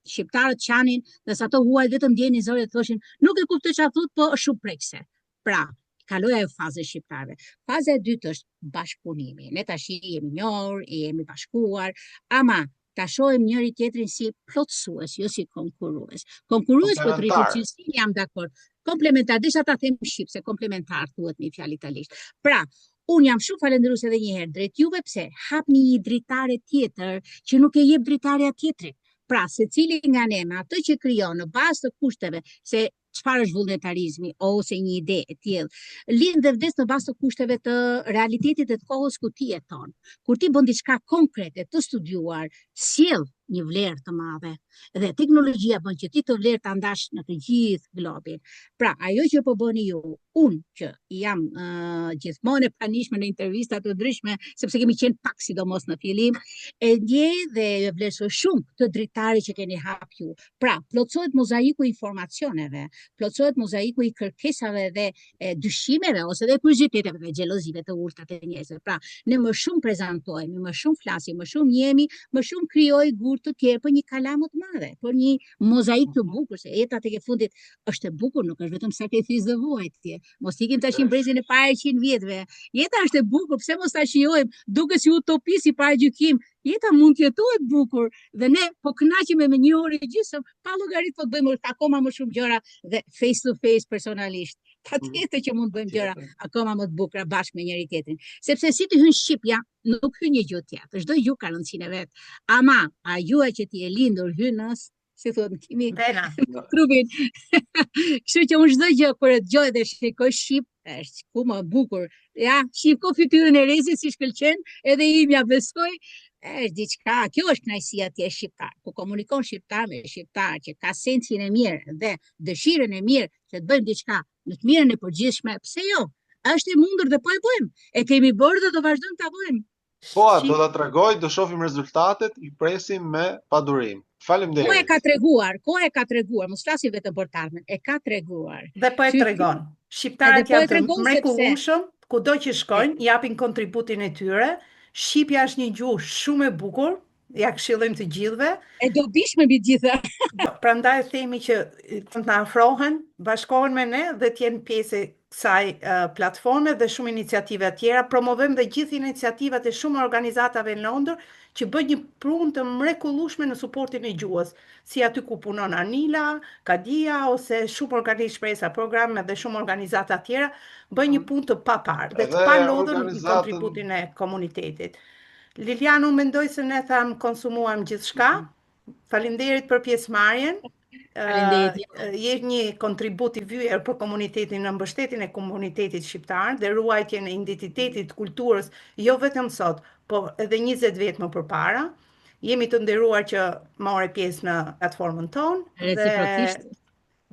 Shqiptarët qanin, dhe sa të huaj vetëm ndjenin zërin dhe thoshin, nuk e kuptoj çfarë thot, po është shumë prekse. Pra, kaloi ajo fazë e shqiptarëve. Faza e dytë është bashkëpunimi. Ne tash jemi njohur, jemi bashkuar, ama ta shohim njëri tjetrin si plotësues, jo si konkurrues. Konkurrues po të rritur jam dakord. Komplementar, desha ta them shqip, se komplementar thuhet në fjalë italisht. Pra, unë jam shumë falendëruese edhe një herë drejt juve, pse hapni një dritare tjetër që nuk e jep dritarja tjetrit. Pra, secili nga ne me atë që krijon në bazë të kushteve, se çfarë është vullnetarizmi ose një ide e tillë, lind dhe vdes në bazë të kushteve të realitetit dhe të kohës ku ti jeton. Kur ti bën diçka konkrete, të studiuar, sjell një vlerë të madhe. Dhe teknologjia bën që ti të vlerë ta ndash në të gjithë globin. Pra, ajo që po bëni ju, unë që jam gjithmonë e pranishme në intervista të ndryshme, sepse kemi qenë pak sidomos në fillim, e ndjej dhe e vlerësoj shumë të dritari që keni hap ju. Pra, plotësohet mozaiku i informacioneve, plotësohet mozaiku i kërkesave dhe dyshimeve ose dhe kurioziteteve dhe xhelozive të ulta të njerëzve. Pra, ne më shumë prezantohemi, më shumë flasim, më shumë jemi, më shumë krijoj gur të tjerë për një kalam të madhe, për një mozaik të bukur, se jeta tek e fundit është e bukur, nuk është vetëm sakrificë dhe vuajtje. Mos ikim tash në brezin e parë 100 vjetëve. Jeta është e bukur, pse mos ta shijojmë duke si utopi si paragjykim. Jeta mund të jetohet bukur dhe ne po kënaqemi me një orë gjysmë, pa llogarit po të bëjmë akoma më shumë gjëra dhe face to face personalisht. Patjetër që mund të bëjmë gjëra akoma më të bukura bashkë me njëri tjetrin. Sepse si të hyn shqipja, nuk hyn një gjë tjetër. Çdo gjuhë ka rëndësinë e vet. Ama a gjuha që ti e lindur hyn në, si thonë kimi, trupin. Kështu që unë çdo gjë kur e dëgjoj dhe shikoj shqip, është ku më bukur. Ja, shiko fytyrën e rezit si shkëlqen, edhe imja besoj. Është diçka, kjo është kënaqësia ti e shqiptar. Ku komunikon shqiptar me shqiptar që ka sensin e mirë dhe dëshirën e mirë që të bëjmë diçka në të mirën e përgjithshme, pse jo? Është e mundur dhe po e bëjmë. E kemi bërë dhe do vazhdojmë ta bëjmë. Po, do ta tregoj, do shohim rezultatet, i presim me padurim. Faleminderit. Koha e ka treguar, mos flasim vetëm për tarmen, e ka treguar. Dhe po e tregon. Shqiptarët janë të mrekullueshëm, kudo që shkojnë, japin kontributin e tyre. Shqipja është një gjuhë shumë e bukur, ja këshillojmë të gjithëve. E dobishme mbi gjitha. Prandaj themi që të na afrohen, bashkohen me ne dhe të jenë pjesë e kësaj platforme dhe shumë iniciativa tjera. Promovojmë dhe gjithë iniciativat e shumë organizatave në Londër që bëjnë një punë të mrekullueshme në suportin e gjuhës, si aty ku punon Anila, Kadia ose shumë organizata shpresa, programe dhe shumë organizata tjera, bëjnë një punë të paparë dhe të palodhur në kontributin e komunitetit. Lilian, unë mendoj se ne tham konsumuam gjithçka. Faleminderit për pjesëmarrjen. Je një kontribut i vyer për komunitetin në mbështetjen e komunitetit shqiptar dhe ruajtjen e identitetit, kulturës, jo vetëm sot, po edhe 20 vjet më përpara. Jemi të nderuar që morë pjesë në platformën tonë dhe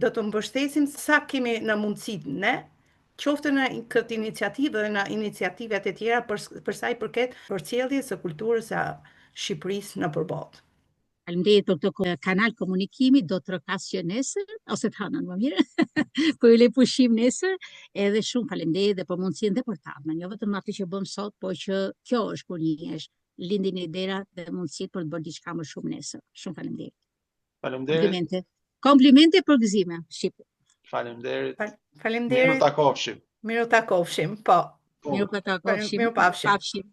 do të mbështesim sa kemi në mundësitë ne, qoftë në këtë iniciativë dhe në iniciativat e tjera për sa i përket përcjelljes së kulturës së Shqipërisë në përballë. Faleminderit për këtë kanal komunikimi, do të rrokasë nesër, ose të hënën më mirë, po ju le pushim nesër, edhe shumë faleminderit dhe për mundësinë dhe për tarmen, jo vetëm atë që bëm sot, po që kjo është kur njihesh, lindin e idera dhe mundësitë për të bërë diçka më shumë nesër. Shumë faleminderit. Faleminderit. Komplimente për gëzime, shqip. Faleminderit. Faleminderit. Miru takofshim. Miru takofshim, po. Miru pa takofshim. Miru pafshim.